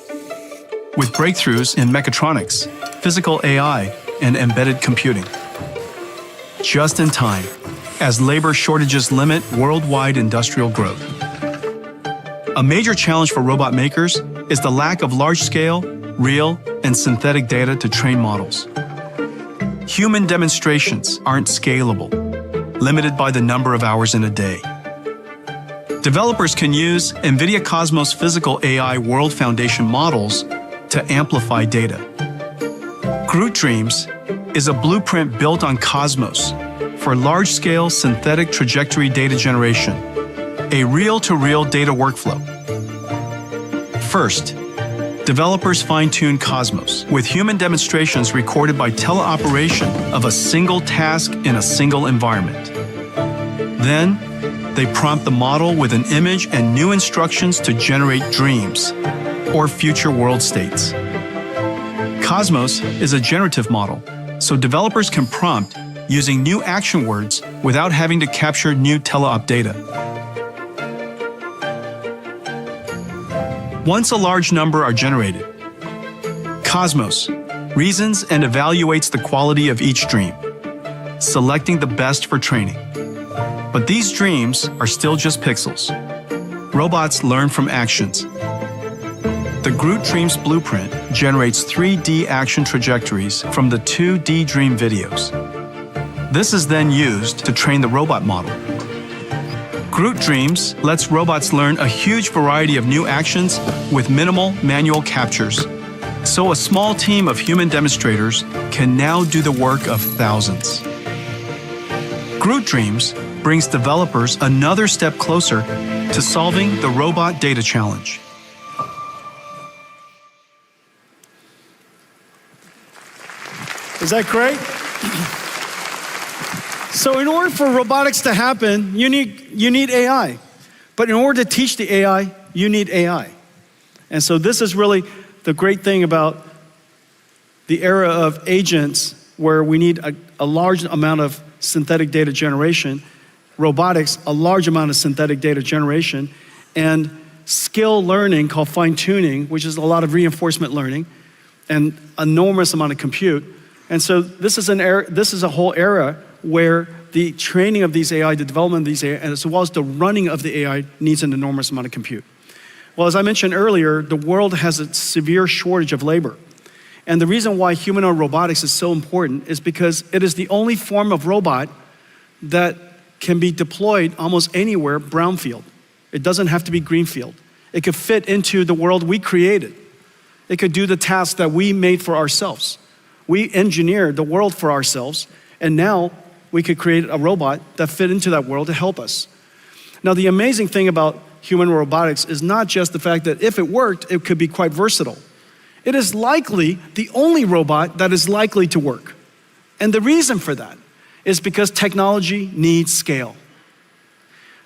With breakthroughs in mechatronics, physical AI, and embedded computing. Just in time, as labor shortages limit worldwide industrial growth. A major challenge for robot makers is the lack of large-scale, real, and synthetic data to train models. Human demonstrations aren't scalable, limited by the number of hours in a day. Developers can use NVIDIA Cosmos Physical AI World Foundation models to amplify data. Groot Dreams is a blueprint built on Cosmos for large-scale synthetic trajectory data generation, a reel-to-reel data workflow. First, developers fine-tune Cosmos with human demonstrations recorded by teleoperation of a single task in a single environment. Then, they prompt the model with an image and new instructions to generate dreams, or future world states. Cosmos is a generative model, so developers can prompt using new action words without having to capture new teleop data. Once a large number are generated, Cosmos reasons and evaluates the quality of each dream, selecting the best for training. But these dreams are still just pixels. Robots learn from actions. The Groot Dreams blueprint generates 3D action trajectories from the 2D dream videos. This is then used to train the robot model. Groot Dreams lets robots learn a huge variety of new actions with minimal manual captures. So a small team of human demonstrators can now do the work of thousands. Groot Dreams brings developers another step closer to solving the robot data challenge. Is that great? So in order for robotics to happen, you need AI. But in order to teach the AI, you need AI. And so this is really the great thing about the era of agents, where we need a large amount of synthetic data generation, robotics, a large amount of synthetic data generation, and skill learning called fine-tuning, which is a lot of reinforcement learning, and enormous amount of compute. And so this is a whole era where the training of these AI, the development of these AI, as well as the running of the AI needs an enormous amount of compute. Well, as I mentioned earlier, the world has a severe shortage of labor. And the reason why humanoid robotics is so important is because it is the only form of robot that can be deployed almost anywhere brownfield. It doesn't have to be greenfield. It could fit into the world we created. It could do the tasks that we made for ourselves. We engineered the world for ourselves, and now we could create a robot that fit into that world to help us. Now, the amazing thing about human robotics is not just the fact that if it worked, it could be quite versatile. It is likely the only robot that is likely to work. And the reason for that is because technology needs scale.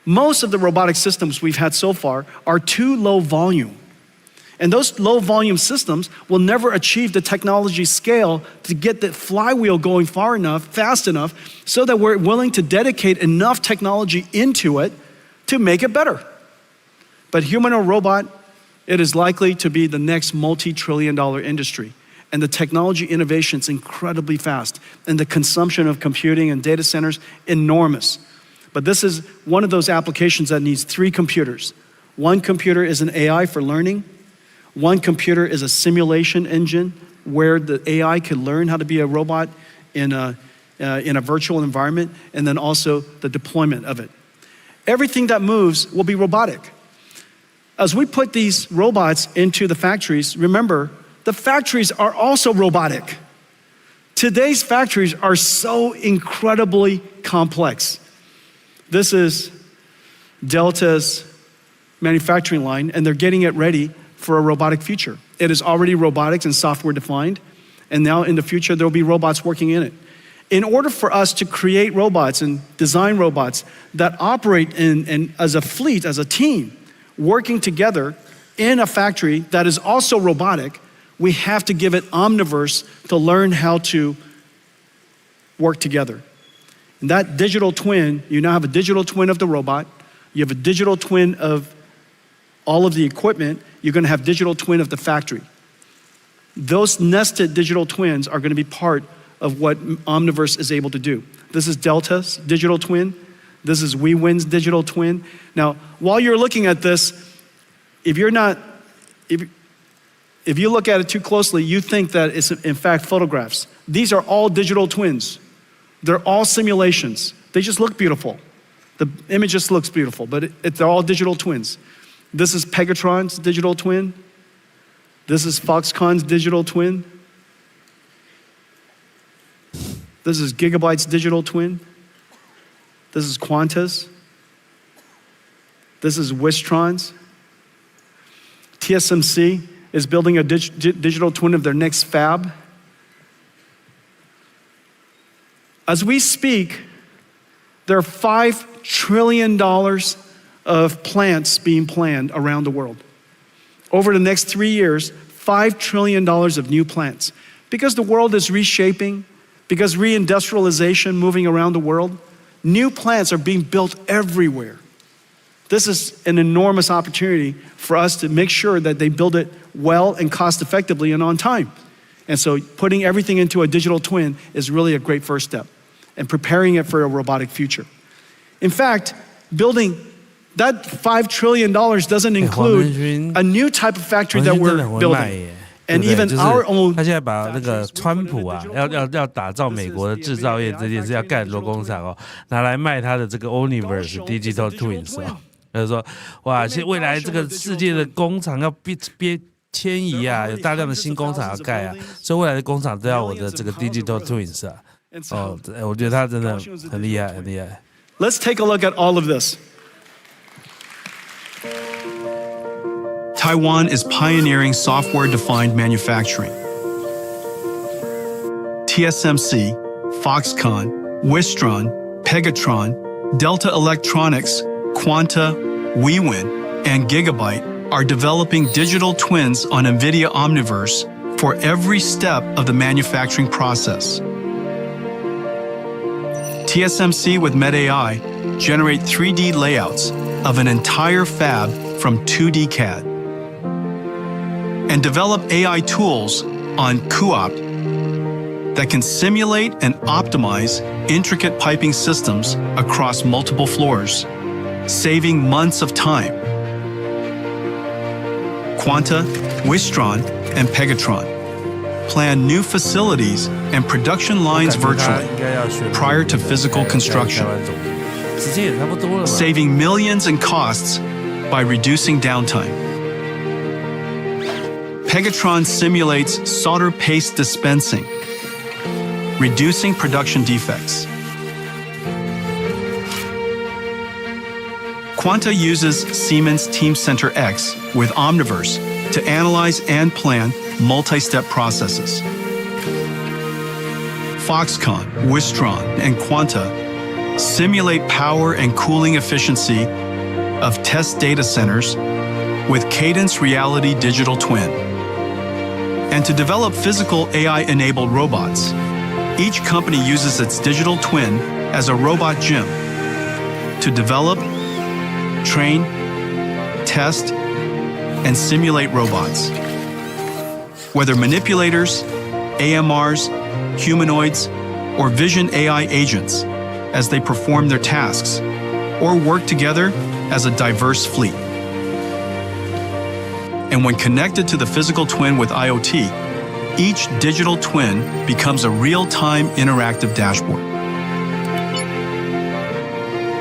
Most of the robotic systems we've had so far are too low volume. And those low volume systems will never achieve the technology scale to get the flywheel going far enough, fast enough, so that we're willing to dedicate enough technology into it to make it better. But humanoid robot, it is likely to be the next multi-trillion-dollar industry. And the technology innovation is incredibly fast. And the consumption of computing and data centers, enormous. But this is one of those applications that needs 3 computers. One computer is an AI for learning. One computer is a simulation engine where the AI can learn how to be a robot in a virtual environment, and then also the deployment of it. Everything that moves will be robotic. As we put these robots into the factories, remember, the factories are also robotic. Today's factories are so incredibly complex. This is Delta's manufacturing line, and they're getting it ready for a robotic future. It is already robotics and software defined, and now in the future there will be robots working in it. In order for us to create robots and design robots that operate in as a fleet, as a team, working together in a factory that is also robotic, we have to give it omniverse to learn how to work together. And that digital twin, you now have a digital twin of the robot, you have a digital twin of all of the equipment, you're gonna have digital twin of the factory. Those nested digital twins are gonna be part of what Omniverse is able to do. This is Delta's digital twin. This is WeWin's digital twin. Now, while you're looking at this, if you look at it too closely, you think that it's in fact photographs. These are all digital twins. They're all simulations. They just look beautiful. The image just looks beautiful, but they're all digital twins. This is Pegatron's digital twin. This is Foxconn's digital twin. This is Gigabyte's digital twin. This is Quanta's. This is Wistron's. TSMC is building a digital twin of their next fab. As we speak, there are $5 trillion of plants being planned around the world. Over the next 3 years, $5 trillion of new plants. Because the world is reshaping, because reindustrialization moving around the world, new plants are being built everywhere. This is an enormous opportunity for us to make sure that they build it well and cost effectively and on time. And so putting everything into a digital twin is really a great first step and preparing it for a robotic future. In fact, building that $5 trillion doesn't include a new type of factory that we're building. And even our own. 他现在把那个川普啊，要打造美国的制造业这件事，要盖很多工厂哦，拿来卖他的这个 Omniverse Digital Twins 哦，就是说，哇，未来这个世界的工厂要迁移啊，有大量的新工厂要盖啊，所以未来的工厂都要我的这个 Digital Twins 啊。哦，我觉得他真的很厉害，很厉害。Let's take a look at all of this. Taiwan is pioneering software-defined manufacturing. TSMC, Foxconn, Wistron, Pegatron, Delta Electronics, Quanta, WeWin, and Gigabyte are developing digital twins on NVIDIA Omniverse for every step of the manufacturing process. TSMC with MedAI generate 3D layouts of an entire fab from 2D CAD and develop AI tools on CUDA that can simulate and optimize intricate piping systems across multiple floors, saving months of time. Quanta, Wistron, and Pegatron plan new facilities and production lines virtually prior to physical construction, saving millions in costs by reducing downtime. Pegatron simulates solder paste dispensing, reducing production defects. Quanta uses Siemens Teamcenter X with Omniverse to analyze and plan multi-step processes. Foxconn, Wistron, and Quanta simulate power and cooling efficiency of test data centers with Cadence Reality Digital Twin. And to develop physical AI-enabled robots, each company uses its digital twin as a robot gym to develop, train, test, and simulate robots. Whether manipulators, AMRs, humanoids, or vision AI agents as they perform their tasks or work together as a diverse fleet. And when connected to the physical twin with IoT, each digital twin becomes a real-time interactive dashboard.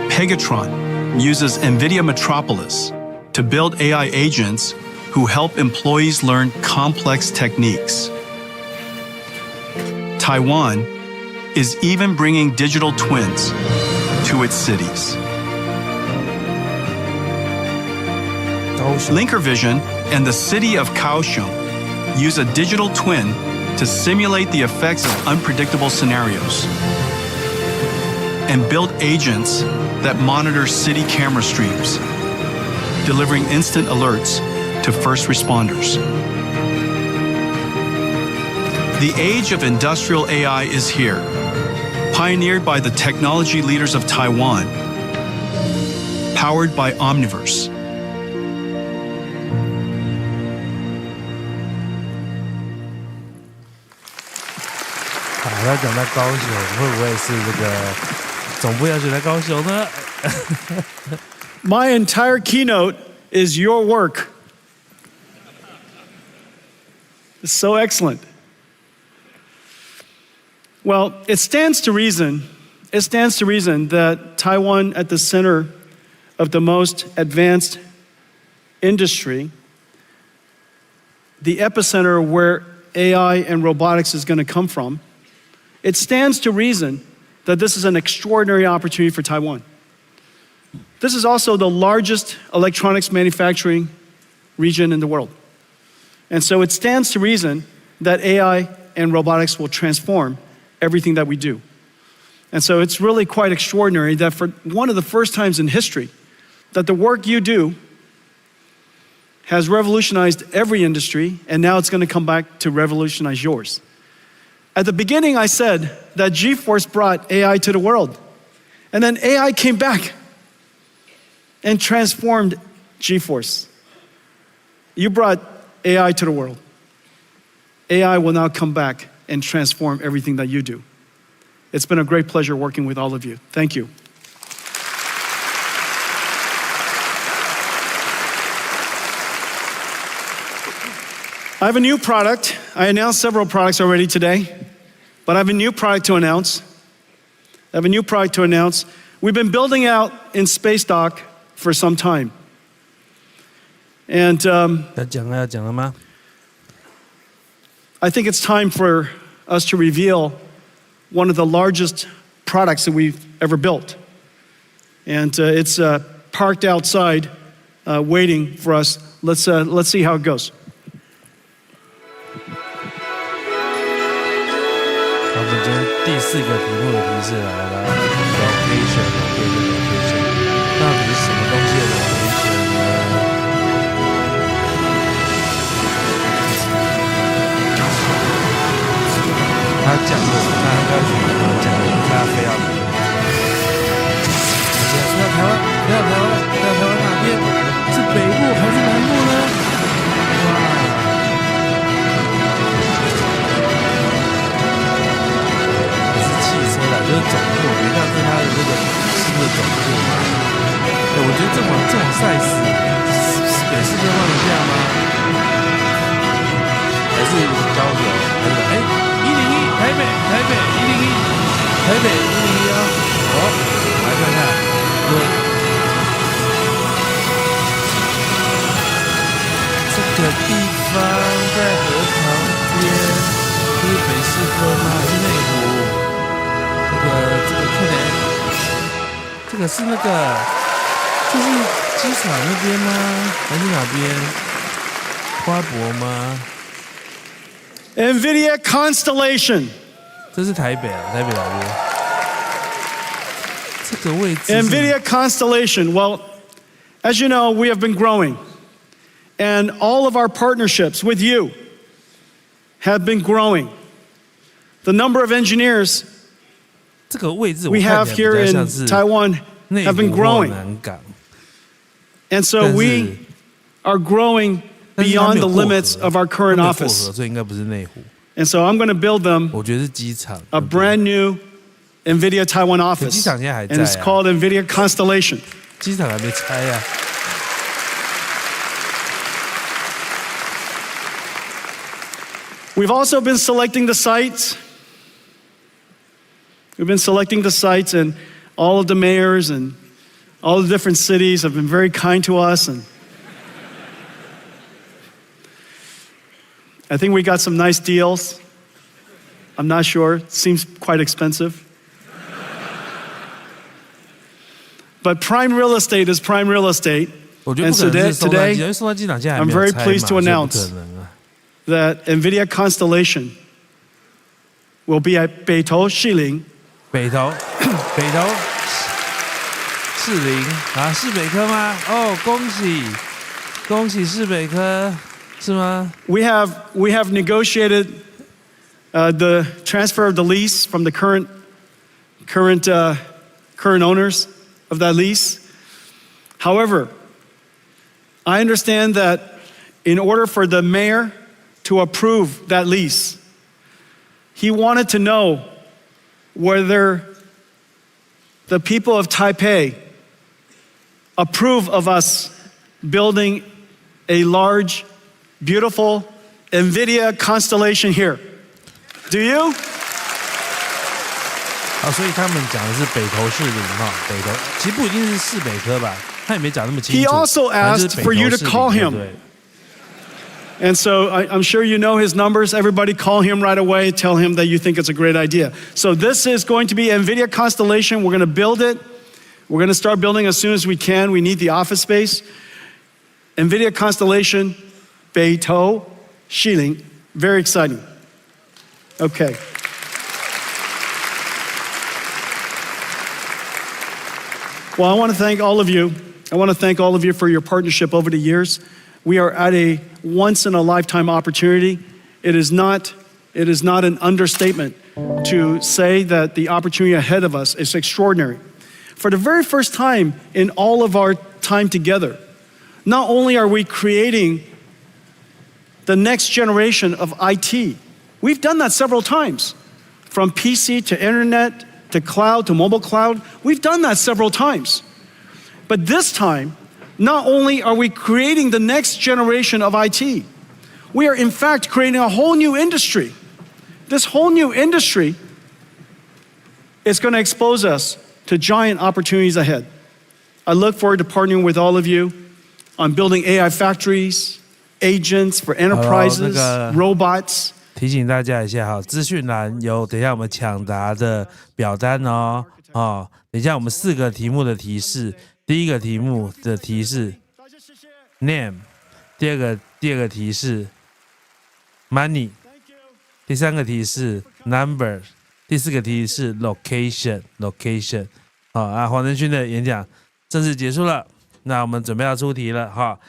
Pegatron uses NVIDIA Metropolis to build AI agents who help employees learn complex techniques. Taiwan is even bringing digital twins to its cities. Linker Vision and the city of Kaohsiung use a digital twin to simulate the effects of unpredictable scenarios and build agents that monitor city camera streams, delivering instant alerts to first responders. The age of industrial AI is here, pioneered by the technology leaders of Taiwan, powered by Omniverse. 要讲到高雄，会不会是这个总部要选在高雄呢？ My entire keynote is your work. It's so excellent. Well, it stands to reason that Taiwan, at the center of the most advanced industry, the epicenter where AI and robotics is going to come from, it stands to reason that this is an extraordinary opportunity for Taiwan. This is also the largest electronics manufacturing region in the world. And so it stands to reason that AI and robotics will transform everything that we do. And so it's really quite extraordinary that for one of the first times in history, that the work you do has revolutionized every industry, and now it's going to come back to revolutionize yours. At the beginning, I said that GeForce brought AI to the world, and then AI came back and transformed GeForce. You brought AI to the world. AI will now come back and transform everything that you do. It's been a great pleasure working with all of you. Thank you. I have a new product. I announced several products already today, but I have a new product to announce. We've been building out in Space Dock for some time. And I think it's time for us to reveal one of the largest products that we've ever built. And it's parked outside waiting for us. Let's see how it goes. 好们今天第4个题目的提示来了 ，location， 到底是什么东西的 location 呢？他讲的，他应该讲的，他非要来。飞到台湾，飞到台湾，飞到台湾哪边？是北部还是南部呢？哇！是汽车啦，就是总部，你看是它的这个新的总部嘛。我觉得这种size，给世界放得下吗？还是高雄？还是101台北101台北101啊！好，来看看。这个地方在河旁边，这是北市科吗？还是内湖？这个看起来，这个是那个，这是机场那边吗？还是哪边？花博吗 NVIDIA Constellation。这是台北啊，台北哪边？这个位置。NVIDIA Constellation. Well, as you know, we have been growing. And all of our partnerships with you have been growing. The number of engineers we have here in Taiwan have been growing. And so we are growing beyond the limits of our current office. And so I'm going to build them a brand new NVIDIA Taiwan office. And it's called NVIDIA Constellation. We've also been selecting the sites. We've been selecting the sites, and all of the mayors and all the different cities have been very kind to us. And I think we got some nice deals. I'm not sure. It seems quite expensive. But prime real estate is prime real estate. And so today, I'm very pleased to announce that NVIDIA Constellation will be at 北投士林。北投士林啊，士北科吗？哦，恭喜士北科，是吗？ We have negotiated the transfer of the lease from the current owners of that lease. However, I understand that in order for the mayor to approve that lease, he wanted to know whether the people of Taipei approve of us building a large, beautiful NVIDIA Constellation here. Do you? 好，所以他们讲的是北投士林哈，北投其实不一定是市北科吧，他也没讲那么清楚。He also asked for you to call him. And so I'm sure you know his numbers. Everybody call him right away. Tell him that you think it's a great idea. So this is going to be NVIDIA Constellation. We're going to build it. We're going to start building as soon as we can. We need the office space. NVIDIA Constellation, 北投士林. Very exciting. Okay. Well, I want to thank all of you. I want to thank all of you for your partnership over the years. We are at a once-in-a-lifetime opportunity. It is not an understatement to say that the opportunity ahead of us is extraordinary. For the very first time in all of our time together, not only are we creating the next generation of IT, we've done that several times. From PC to internet to cloud to mobile cloud, we've done that several times. But this time, not only are we creating the next generation of IT, we are in fact creating a whole new industry. This whole new industry is going to expose us to giant opportunities ahead. I look forward to partnering with all of you on building AI factories, agents for enterprises, robots. 提醒大家一下哈，资讯栏有等一下我们抢答的表单哦。等一下我们4个题目的提示。第一个题目的提示 name， 第二个提示 money， 第3个提示 number，第4个题是 location。好啊，黄仁勋的演讲正式结束了，那我们准备要出题了哈。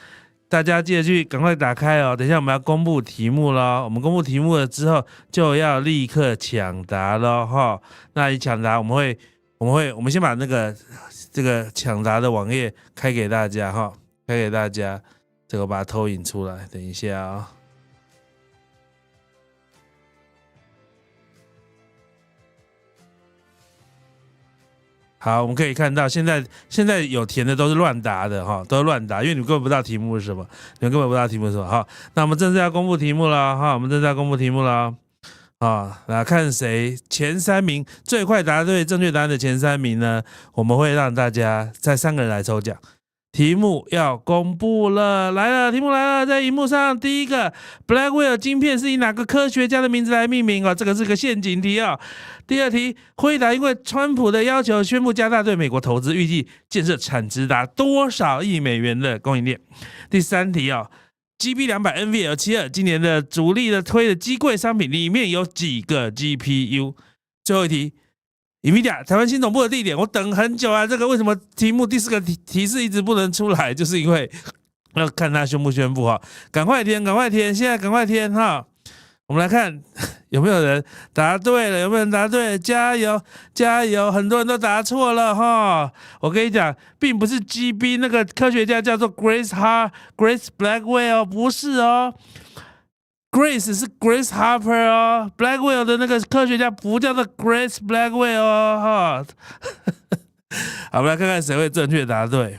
大家记得去赶快打开哦，等一下我们要公布题目咯，我们公布题目了之后就要立刻抢答咯哈。那一抢答我们先把这个抢答的网页开给大家哈，开给大家，这个我把它投影出来，等一下啊、哦。好，我们可以看到现在有填的都是乱答的哈，都是乱答，因为你们根本不知道题目是什么，好，那我们正式要公布题目了哈，来看谁前3名最快答对正确答案的前3名呢？我们会让大家再3个人来抽奖。题目要公布了，题目来了，在荧幕上第一个 Blackwell 晶片是以哪个科学家的名字来命名哦？这个是个陷阱题哦。第2题，辉达因为川普的要求宣布加大对美国投资，预计建设产值达多少亿美元的供应链？第3题哦 ，GB200 NVL72 今年的主力的推的机柜商品里面有几个 GPU？ 最后一题。NVIDIA 台湾新总部的地点，我等很久啊！这个为什么题目第4个提示一直不能出来？就是因为要看他宣不宣布哈，赶快填，现在赶快填哈！我们来看有没有人答对了，加油！很多人都答错了哈！我跟你讲，并不是 GB 那个科学家叫做 Grace Blackwell， 不是哦。Grace 是 Grace Harper 哦 ，Blackwell 的那个科学家不叫做 Grace Blackwell 哦，哈。好，我们来看看谁会正确答对。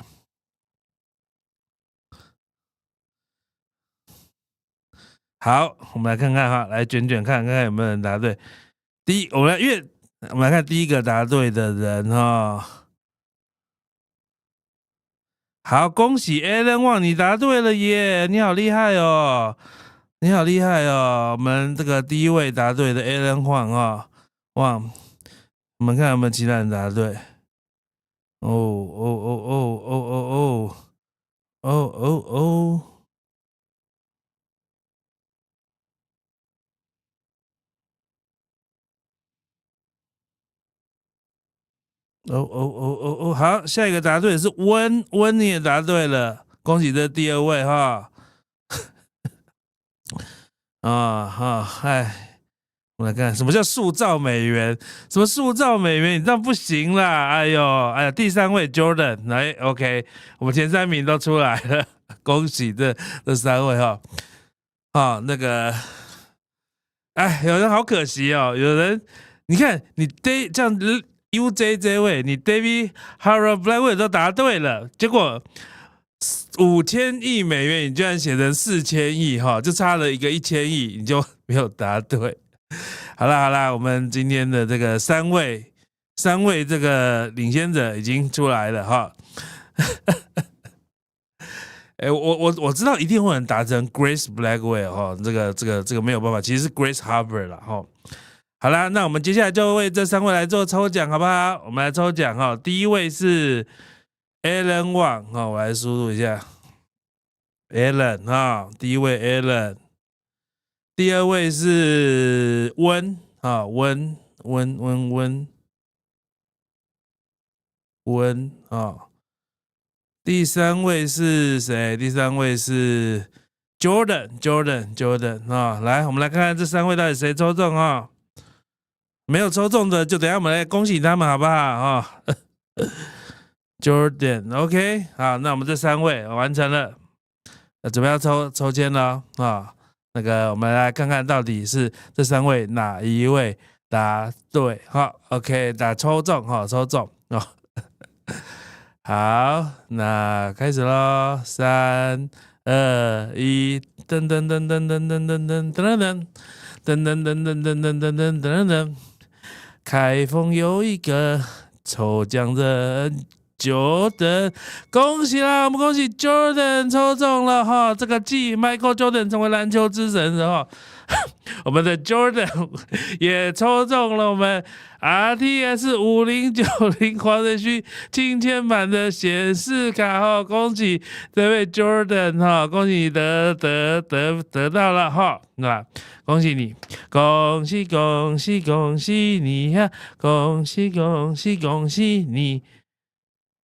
好，我们来看看哈，来卷看看有没有人答对。我们来看第一个答对的人哈。好，恭喜 Alan Wang， 你答对了耶，你好厉害哦。我们这个第一位答对的 Alan Wang 啊，我们看有没有其他人答对。好，下一个答对的是温，你也答对了，恭喜这第2位哈。我们来看什么叫塑造美元？什么塑造美元？你这样不行啦！哎呦，第3位 Jordan 来 ，OK， 我们前3名都出来了，恭喜这3位哈。那个，有人好可惜哦，有人你看你这样 UJ 这位，你 David Harold Blackwell 都答对了，结果。5000亿美元，你居然写成4000亿哈，就差了一个1000亿，你就没有答对。好啦，我们今天的这个三位这个领先者已经出来了哈。我知道一定会有人答成 Grace Blackwell 哈，这个没有办法，其实是 Grace Harper 啦哈。好啦，那我们接下来就为这3位来做抽奖，好不好？我们来抽奖哈，第1位是。Alan Wang 我来输入一下 Alan 第1位 Alan， 第2位是温第3位是谁？第3位是 Jordan 来，我们来看看这3位到底谁抽中啊？没有抽中的就等一下我们来恭喜他们好不好Jordan OK 好，那我们这3位完成了，准备要抽签了那个我们来看看到底是这3位哪一位答对OK 抽中好，那开始咯，3、2、1，噔噔噔噔噔噔噔噔噔噔噔噔噔噔噔噔噔噔，开封有一个抽奖人。Jordan， 恭喜啦！我们恭喜 Jordan 抽中了哈，这个继 Michael Jordan 成为篮球之神的我们的 Jordan 也抽中了我们 RTX 5090黄仁勋亲签版的显示卡哈，恭喜这位 Jordan 哈，恭喜你得到了哈，那恭喜你，恭喜恭喜恭喜你呀，恭喜恭喜恭喜你。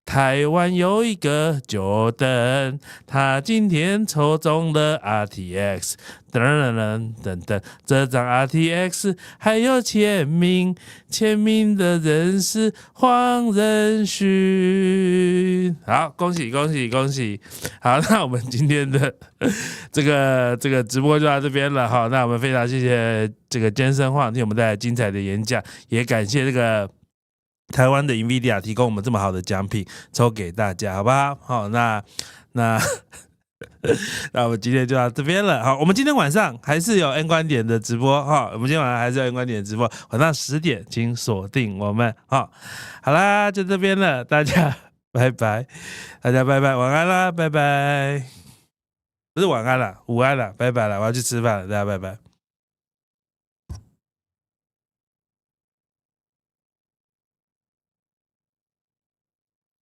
台湾有一个Jordan，他今天抽中了 RTX， 等，这张 RTX 还有签名的人是黄仁勋。好，恭喜！好，那我们今天的这个直播就到这边了哈。那我们非常谢谢这个健身晃替我们带来精彩的演讲，也感谢这个台湾的 NVIDIA 提供我们这么好的奖品抽给大家，好不好？好，那我们今天就到这边了。好，我们今天晚上还是有 N 观点的直播哈，我们今天晚上还是有 N 观点的直播，晚上10点请锁定我们。好啦，就这边了，大家拜拜，晚安啦，拜拜，不是晚安啦，午安啦，拜拜啦，我要去吃饭了，大家拜拜。